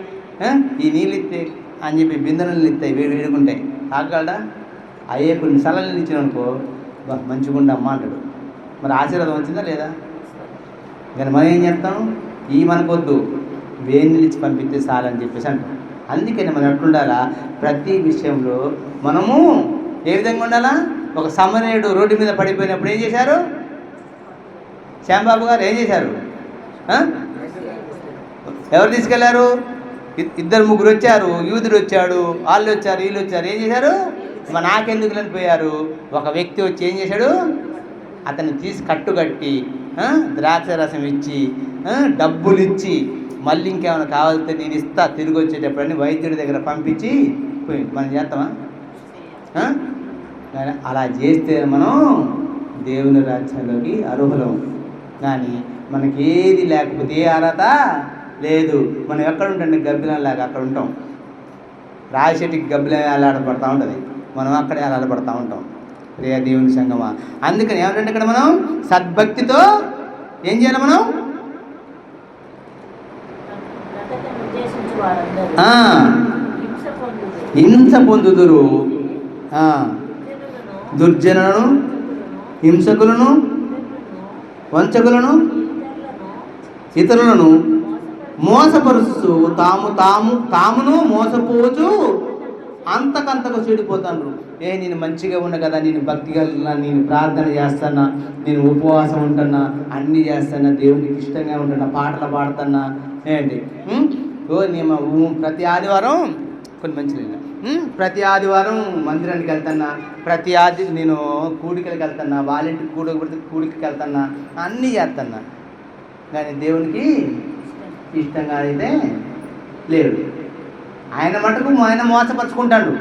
ఈ నీళ్ళు ఇస్తే అని చెప్పి బిందె నీళ్ళు ఇస్తాయి, వేడుకుంటాయి, తాగలడా? అయ్యే కొన్ని సలహాలు ఇచ్చిననుకో మంచిగా ఉండమ్మా అంటాడు. మరి ఆశీర్వాదం వచ్చిందా లేదా? కానీ మనం ఏం చేస్తాం, ఈ మనకొద్దు, వేడి నీళ్ళు ఇచ్చి పంపిస్తే చాలని చెప్పేసి అంటాం. అందుకని మనం ఎట్లుండాలా, ప్రతి విషయంలో మనము ఏ విధంగా ఉండాలా? ఒక సమరయుడు రోడ్డు మీద పడిపోయినప్పుడు ఏం చేశారు? శ్యాంబాబు గారు ఏం చేశారు? ఎవరు తీసుకెళ్లారు? 2-3 వచ్చారు, యూదుడు వచ్చాడు, వాళ్ళు వచ్చారు, వీళ్ళు వచ్చారు. ఏం చేశారు? నాకెందుకు పోయారు. ఒక వ్యక్తి వచ్చి ఏం చేశాడు? అతన్ని తీసి కట్టుకట్టి ద్రాక్ష రసం ఇచ్చి డబ్బులు ఇచ్చి మళ్ళీ ఇంకేమైనా కావాలితే నేను ఇస్తా తిరిగి వచ్చేటప్పుడని వైద్యుడి దగ్గర పంపించి పోయింది. మనం చేస్తామా? అలా చేస్తే మనం దేవుని రాజ్యంలోకి అర్హులం. కానీ మనకి ఏది లేకపోతే ఏ అర్హత లేదు. మనం ఎక్కడ ఉంటాం? గబ్బిలంలాగా అక్కడ ఉంటాం. రాజశెట్టికి గబ్బిలం అలాడపడతా ఉంటుంది, మనం అక్కడే అలాడపడతా ఉంటాం. ప్రియ దేవుని సంగమా, అందుకని ఏమంటే ఇక్కడ మనం సద్భక్తితో ఏం చేయాలి? మనం హింస పొందుదురు, దుర్జనులను, హింసకులను, వంచకులను, ఇతరులను మోసపరుస్తూ తామును మోసపోవచ్చు అంతకంతకు చెడిపోతాను. నేను మంచిగా ఉన్నా కదా, నేను భక్తి కలిగినా, నేను ప్రార్థన చేస్తానా, నేను ఉపవాసం ఉంటున్నా, అన్నీ చేస్తానా, దేవునికి ఇష్టంగా ఉంటున్నా, పాటలు పాడుతున్నా, ఏంటి ప్రతి ఆదివారం కొన్ని మంచిగా ప్రతి ఆదివారం మందిరానికి వెళ్తున్నా, నేను కూడికలకు వెళ్తున్నా, వాళ్ళింటికి కూడికి వెళ్తున్నా, అన్నీ చేస్తున్నా. కానీ దేవునికి ఇష్టంగా అయితే లేడు. ఆయన మటుకు ఆయన మోసపరుచుకుంటాడు.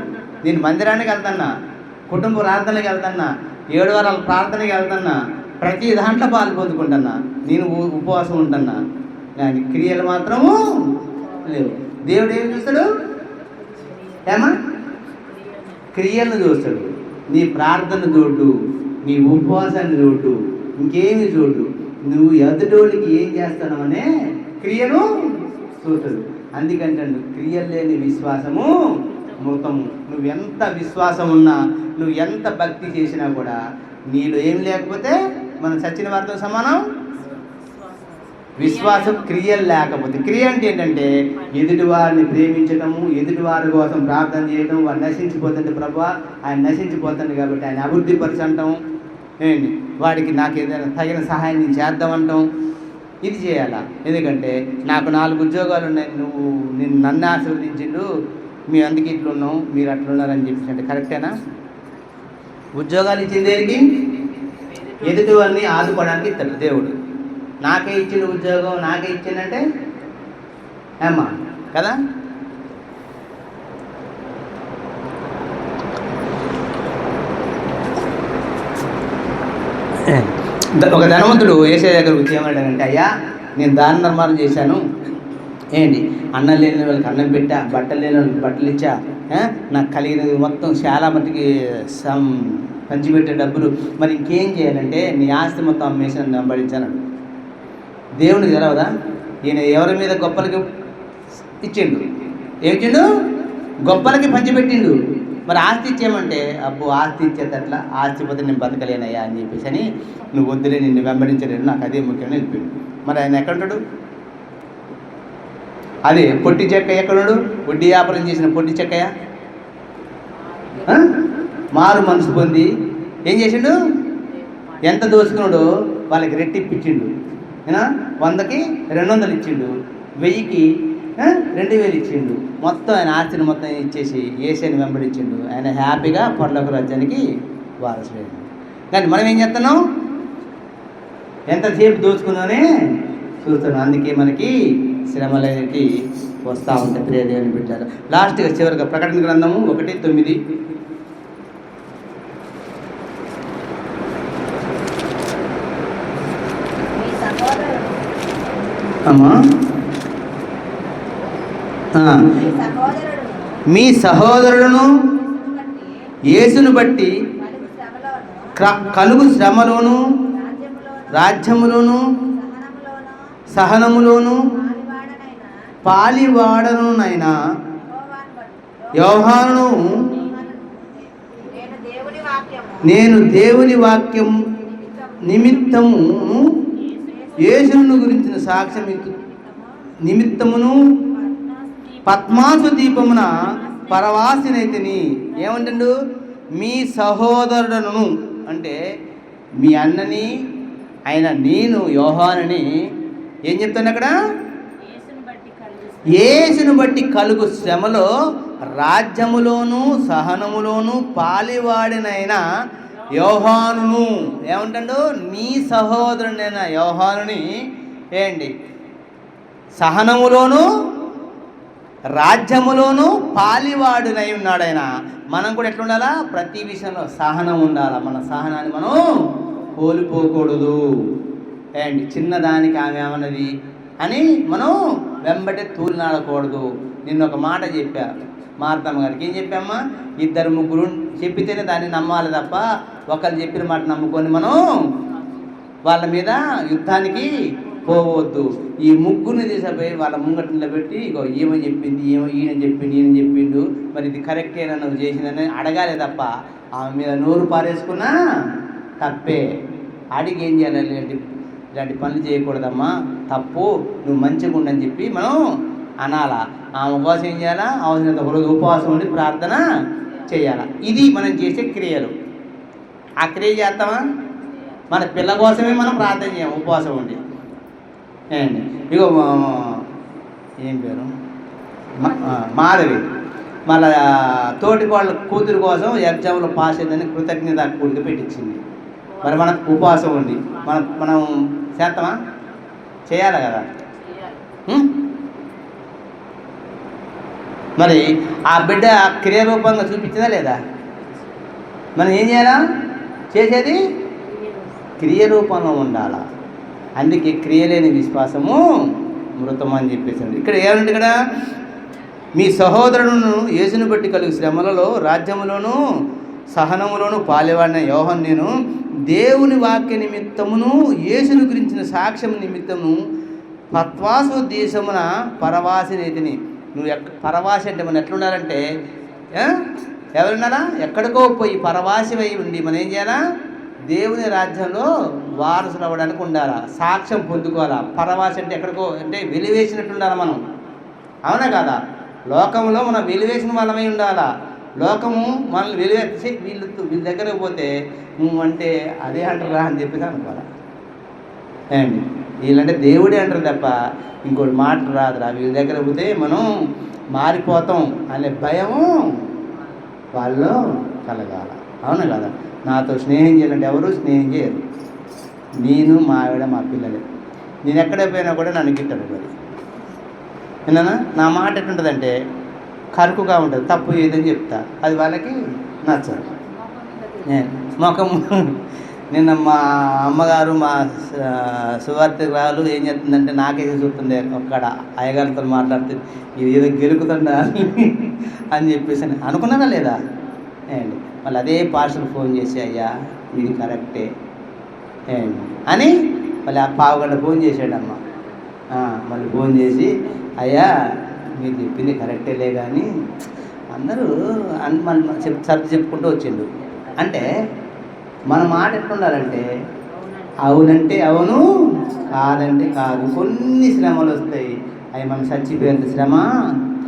నేను మందిరానికి వెళ్తున్నా, కుటుంబ ప్రార్థనకి వెళ్తున్నా, 7 వారాల ప్రార్థనకి వెళ్తున్నా, ప్రతి దాంట్లో పాలు పొందుకుంటున్నా, నేను ఉపవాసం ఉంటున్నా, కానీ క్రియలు మాత్రము లేవు. దేవుడు ఏం చూస్తాడు? క్రియలను చూస్తాడు. నీ ప్రార్థన చూడు, నీ ఉపవాసాన్ని చూడు, ఇంకేమి చూడు. నువ్వు ఎదుటోళ్ళకి ఏం చేస్తావు అనే క్రియను చూస్తాడు. అందుకంటే క్రియలు లేని విశ్వాసము మృతము. నువ్వు ఎంత విశ్వాసం ఉన్నా, నువ్వు ఎంత భక్తి చేసినా కూడా నీలో ఏం లేకపోతే మనం చచ్చిన వారితో సమానం. విశ్వాసం క్రియలు లేకపోతే, క్రియ అంటే ఏంటంటే ఎదుటి వారిని ప్రేమించటము, ఎదుటి వారి కోసం ప్రార్థన చేయటం. వారు నశించిపోతుంటే ప్రభువా ఆయన నశించిపోతుంది కాబట్టి ఆయన అభివృద్ధి పరచంటాం, ఏంటి వాడికి నాకు ఏదైనా తగిన సహాయం నేను చేద్దామంటాం. ఇది చేయాలా? ఎందుకంటే నాకు 4 ఉద్యోగాలు ఉన్నాయి, నన్ను ఆశీర్వదించిండు, మీ అందుకే ఇట్లున్నాం, మీరు అట్లున్నారని చెప్పేసి అంటే కరెక్టేనా? ఉద్యోగాలు ఇచ్చింది దేనికి? ఎదుటి వారిని ఆదుకోవడానికి ఇస్తాడు దేవుడు. నాకే ఇచ్చిన ఉద్యోగం నాకే ఇచ్చిందంటే ఏమ్మా కదా? ఒక ధనవంతుడు యేసయ్య దగ్గరకు వచ్చి ఏమన్నాడంటే, అయ్యా నేను దాన ధర్మాలు చేశాను, ఏంటి అన్నం లేని వాళ్ళకి అన్నం పెట్టా, బట్టలు లేని వాళ్ళకి బట్టలు ఇచ్చా, నాకు కలిగినది మొత్తం చాలా మట్టుకి పంచిపెట్టే డబ్బులు, మరి ఇంకేం చేయాలంటే నీ ఆస్తి మొత్తం అమ్మేసి నన్ను వెంబడించాను. దేవునికి తెలవదా? ఈయన ఎవరి మీద గొప్పలకి ఇచ్చిండు, ఏమిచ్చిండు? గొప్పలకి పంచిపెట్టిండు. మరి ఆస్తి ఇచ్చేయమంటే అబ్బో ఆస్తి ఇచ్చేటట్లా, ఆస్తి పోతే నేను బతకలేనయ్యా అని చెప్పేసి అని నువ్వు వద్దులే, నిన్ను వెంబడించలేను, నాకు అదే ముఖ్యమని వెళ్ళిపోయాడు. మరి ఆయన ఎక్కడుంటాడు? అదే పొట్టి చెక్కయ్య ఎక్కడున్నాడు? వడ్డీ వ్యాపారం చేసిన పొట్టి చెక్కయ్య మారు మనసు పొంది ఏం చేసిండు? ఎంత దోసుకున్నాడో వాళ్ళకి రెట్టిప్పించిండు. 100కి 200 ఇచ్చిండు, 1000కి 2000 ఇచ్చిండు. మొత్తం ఆయన ఆస్తిని మొత్తం ఇచ్చేసి ఏసైని వెంబడించిండు. ఆయన హ్యాపీగా పరలోక రాజ్యానికి వారసుడైంది. కానీ మనం ఏం చేస్తున్నాం? ఎంతసేపు దోచుకుందామని చూస్తున్నాం. అందుకే మనకి శ్రమలు అనేవి వస్తూ ఉంటాయి. ప్రియ దేవుని బిడ్డలారా, లాస్ట్గా చివరిగా ప్రకటన గ్రంథము 1:9. అమ్మా, మీ సహోదరులను యేసును బట్టి కలుగు శ్రమలోను, రాజ్యములోను, సహనములోను పాలివాడనునైనా యోహానును నేను దేవుని వాక్యం నిమిత్తమును యేసును గురించిన సాక్ష్యం నిమిత్తమును పద్మాసు దీపమున పరవాసినైతిని. ఏమంటాడు? మీ సహోదరులను అంటే మీ అన్నని, ఆయన నేను యోహానుని ఏం చెప్తాను అక్కడ? యేసును బట్టి కలుగు శ్రమలో, రాజ్యములోను, సహనములోను పాలివాడినైనా యోహానును ఏమంటాడు? నీ సహోదరుడైన యోహానుని ఏంటి? సహనములోను, రాజ్యములోను పాలివాడునై ఉన్నాడు ఆయన. మనం కూడా ఎట్లా ఉండాలా? ప్రతి విషయంలో సహనం ఉండాలా. మన సహనాన్ని మనం కోల్పోకూడదు. ఏంటి? చిన్నదానికి ఆమె ఏమన్నది అని మనం వెంబటే తూలినాడకూడదు. నిన్న ఒక మాట చెప్పా మార్తమ్మ గారికి. ఏం చెప్పామ్మా? 2-3 చెప్పితేనే దాన్ని నమ్మాలి తప్ప ఒకళ్ళు చెప్పిన మాట నమ్ముకొని మనం వాళ్ళ మీద యుద్ధానికి పోవద్దు. ఈ ముగ్గురిని తీసుకుపోయి వాళ్ళ ముంగట నిలబెట్టి ఇగో ఏమని చెప్పింది, ఈయన చెప్పిండు, మరి ఇది కరెక్టేనా నువ్వు చేసిందని అడగాలి తప్ప ఆమె మీద నోరు పారేసుకున్నా తప్పే. అడిగి ఏం చేయాలి? ఇలాంటి పనులు చేయకూడదమ్మా, తప్పు, నువ్వు మంచిగా ఉండని చెప్పి మనం అనాలా. ఆమె ఉపవాసం ఏం చేయాలా? అవసరం ఒకరోజు ఉపవాసం ఉండి ప్రార్థన చేయాలా. ఇది మనం చేసే క్రియలు. ఆ క్రియ చేస్తామా? మన పిల్ల కోసమే మనం ప్రార్థన చేయం ఉపవాసం ఉండి. ఇగో ఏం పేరు మాధవి మళ్ళా తోటి వాళ్ళ కూతురు కోసం ఎగ్జామ్లో పాస్ అయిందని కృతజ్ఞత కూడిక పెట్టించింది. మరి మనం ఉపవాసం ఉండి మనం చేస్తామా? చేయాలి కదా. మరి ఆ బిడ్డ క్రియారూపంగా చూపించిందా లేదా? మనం ఏం చేయాలా? చేసేది క్రియరూపంలో ఉండాలా. అందుకే క్రియలేని విశ్వాసము మృతం అని చెప్పేసాడు. ఇక్కడ ఏమంటే ఇక్కడ మీ సహోదరులను యేసును బట్టి కలుగు శ్రమలలో, రాజ్యములోను, సహనములోను పాలివాడిన యోహాను నేను దేవుని వాక్య నిమిత్తమును యేసును గురించిన సాక్ష్యం నిమిత్తము పత్వాసు దేశమున పరవాసినైతిని. నువ్వు పరవాసి అంటే మనం ఎట్లుండాలంటే ఎవరున్నారా? ఎక్కడికో పోయి పరవాసివై ఉండి మనం ఏం చేయాలా? దేవుని రాజ్యంలో వారసులు అవ్వడానికి ఉండాలా, సాక్ష్యం పొందుకోవాలా. పరవాసి అంటే ఎక్కడికో అంటే వెలివేసినట్టు ఉండాలి మనం, అవునా కదా? లోకంలో మనం వెలివేసిన వాళ్ళమై ఉండాలా. లోకము మనల్ని వెలివేసి వీళ్ళ దగ్గరకు పోతే నువ్వు అంటే అదే అంటారా అని చెప్పేసి అనుకోవాలా. ఏండి వీళ్ళంటే దేవుడే అంటారు తప్ప ఇంకోటి మాట రాదురా. వీళ్ళ దగ్గర పోతే మనం మారిపోతాం అనే భయము వాళ్ళు కలగాల, అవునా కదా? నాతో స్నేహం చేయాలంటే ఎవరు స్నేహం చేయరు. నేను మా ఆవిడ మా పిల్లలే. నేను ఎక్కడ పోయినా కూడా నన్ను గిట్టడు. మరి విన్నానా? నా మాట ఎట్లుంటుందంటే కరుకుగా ఉంటుంది, తప్పు ఏదని చెప్తా, అది వాళ్ళకి నచ్చదు. మొఖము నిన్న మా అమ్మగారు మా సువార్తికురాలు ఏం చెప్తుందంటే నాకే చూస్తుంది ఒక్కడ అయ్యగారితో మాట్లాడుతుంది, ఇది ఏదో గెలుకుతుందా అని చెప్పేసి అనుకున్నారా లేదా? ఏంటి మళ్ళీ అదే పాస్టర్ ఫోన్ చేసి అయ్యా ఇది కరెక్టే అని మళ్ళీ ఆ 1/2 గంట ఫోన్ చేసాడమ్మ. మళ్ళీ ఫోన్ చేసి అయ్యా మీరు చెప్పింది కరెక్టేలే కానీ అందరూ సర్ది చెప్పుకుంటూ వచ్చిండు. అంటే మన మాట ఎట్లుండాలంటే అవునంటే అవును, కాదంటే కాదు. కొన్ని శ్రమలు వస్తాయి, అవి మనం చచ్చిపోయేంత శ్రమ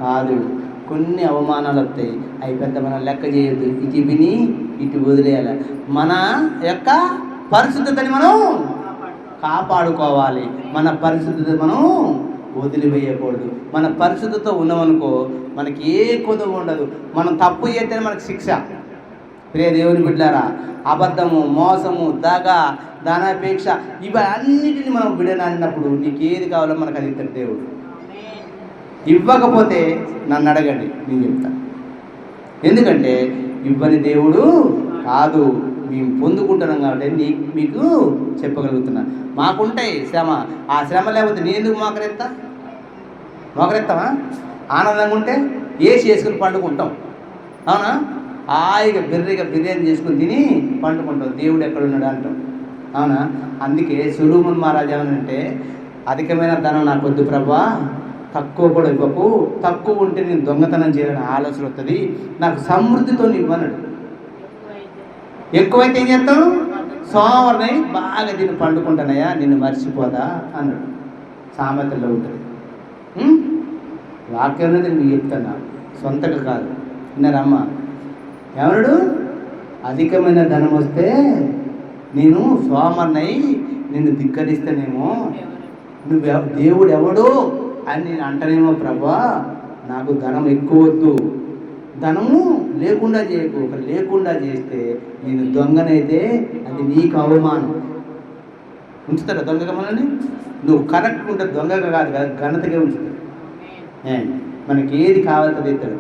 కాదు. కొన్ని అవమానాలు వస్తాయి, అవి పెద్ద మనం లెక్క చేయొద్దు. ఇటు విని ఇటు వదిలేయాలి. మన యొక్క పరిశుద్ధతని మనం కాపాడుకోవాలి. మన పరిశుద్ధత మనం వదిలివేయకూడదు. మన పరిశుద్ధత ఉన్నామనుకో మనకి ఏ కొదువు ఉండదు. మనం తప్పు చేస్తేనే మనకు శిక్ష. ప్రియ దేవుని బిడ్డలారా, అబద్ధము, మోసము, దగ, ధనాపేక్ష ఇవన్నిటిని మనం విడనాడినప్పుడు నీకు ఏది కావాలో మనకు అది ఇస్తాడు దేవుడు. ఇవ్వకపోతే నన్ను అడగండి, నేను చెప్తాను. ఎందుకంటే ఇవ్వని దేవుడు కాదు, మేము పొందుకుంటున్నాం కాబట్టి మీకు చెప్పగలుగుతున్నా. మాకుంటాయి శ్రమ, ఆ శ్రమ లేకపోతే నేను ఎందుకు మోకరెత్తామా? ఆనందంగా ఉంటే ఏసి వేసుకుని పండుకుంటాం, అవునా? హాయిగా బిర్యానీ చేసుకుని తిని పండుకుంటాం. దేవుడు ఎక్కడున్నాడు అంటాం, అవునా? అందుకే సొలొమోను మహారాజు ఏమనంటే, అధికమైన ధనం నాకు వద్దు ప్రభా, తక్కువ కూడా ఇవ్వకు, తక్కువ ఉంటే నేను దొంగతనం చేయాలని ఆలోచన వస్తుంది, నాకు సమృద్ధితో ఇవ్వనడు. ఎక్కువైతే ఏం చేస్తాను? సోమవారం బాగా దీన్ని పండుకుంటానయ్యా, నిన్ను మర్చిపోదా అన్నాడు. సామెతల్లో ఉంటుంది. వాక్యం అనేది మీకు చెప్తాను, సొంతగా కాదు. విన్నారమ్మా? ఎవడు అధికమైన ధనం వస్తే నేను సోమర్నై నిన్ను ధిక్కరిస్తానేమో, దేవుడు ఎవడు అని నేను అంటనేమో ప్రభా, నాకు ధనం ఎక్కువ వద్దు, ధనము లేకుండా చేయకు. ఒక లేకుండా చేస్తే నేను దొంగనైతే అది నీకు అవమానం. ఉంచుతారా దొంగగా మనల్ని? నువ్వు కరెక్ట్ ఉంటే దొంగగా కాదు కదా, ఘనతగా ఉంచుతాడు. మనకి ఏది కావాలో తెస్తాడు.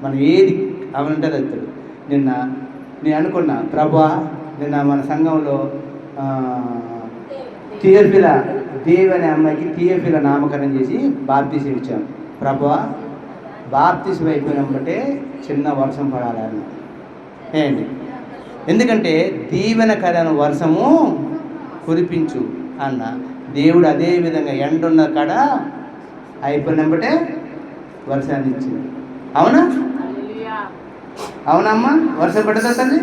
మనం ఏది కావాలంటే అది తెస్తాడు. నేను అనుకున్నా ప్రభా, నిన్న మన సంఘంలో థియోఫిల దేవి అనే అమ్మాయికి థియోఫిల నామకరణం చేసి బాప్తీసం ఇచ్చాం. ప్రభా, బాప్తీసం అయిపోయినప్పుడే చిన్న వర్షం పడాలన్న. ఎందుకంటే దీవెనకరమైన వర్షము కురిపించు అన్న. దేవుడు అదే విధంగా ఎండున్న కాడ అయిపోయినప్పుడే వర్షాన్ని ఇచ్చింది. అవునా? అవునమ్మా? వర్షం పడదా తల్లి?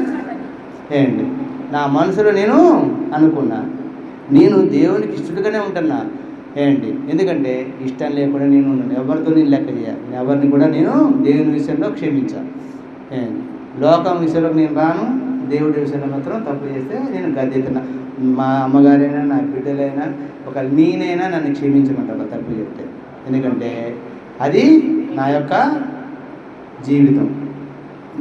నా మనసులో నేను అనుకున్నా, నేను దేవునికి ఇష్టడుగానే ఉంటున్నా. ఎందుకంటే ఇష్టం లేకుండా నేను ఉన్నాను. ఎవరితో నేను లెక్క చేయాలి, ఎవరిని కూడా నేను దేవుని విషయంలో క్షమించాను. లోకం విషయంలో నేను రాను, దేవుడి విషయంలో మాత్రం తప్పు చేస్తే నేను గద్దెతున్నా. మా అమ్మగారైనా నా బిడ్డలైనా ఒక నేనైనా నన్ను క్షమించమంటారు తప్పు చెప్తే. ఎందుకంటే అది నా యొక్క జీవితం.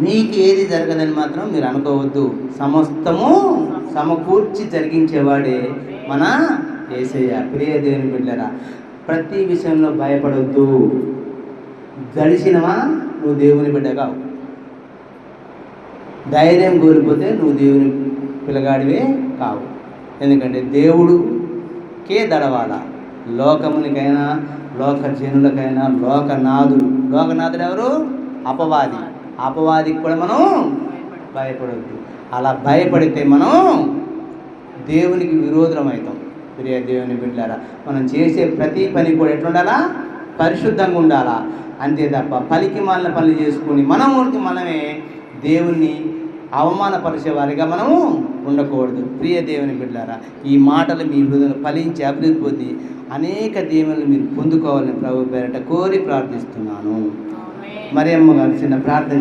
మీకు ఏది జరగదని మాత్రం మీరు అనుకోవద్దు. సమస్తము సమకూర్చి జరిగించేవాడే మన యేసయ్య. ప్రియ దేవుని బిడ్డలారా, ప్రతి విషయంలో భయపడవద్దు. గడిచినవా నువ్వు దేవుని బిడ్డగా, ధైర్యం కోల్పోతే నువ్వు దేవుని పిల్లగాడివే కావు. ఎందుకంటే దేవుడుకే దడవాల. లోకమునికైనా, లోక జనులకైనా, లోకనాథుడు ఎవరు? అపవాది. అపవాదికి కూడా మనం భయపడవద్దు. అలా భయపడితే మనం దేవునికి విరోధం అవుతాం. ప్రియ దేవుని బిడ్డలారా, మనం చేసే ప్రతి పని కూడా ఎట్లుండాలా? పరిశుద్ధంగా ఉండాలా. అంతే తప్ప పలికి మాలిన పనులు చేసుకుని మనమే దేవుణ్ణి అవమానపరిచే వారిగా మనము ఉండకూడదు. ప్రియ దేవుని బిడ్డలారా, ఈ మాటలు మీ హృదయంలో ఫలించి అభివృద్ధి పొంది అనేక దీవెనలు మీరు పొందుకోవాలని ప్రభు పేరట కోరి ప్రార్థిస్తున్నాను. మరియమ్మ గారు చిన్న ప్రార్థన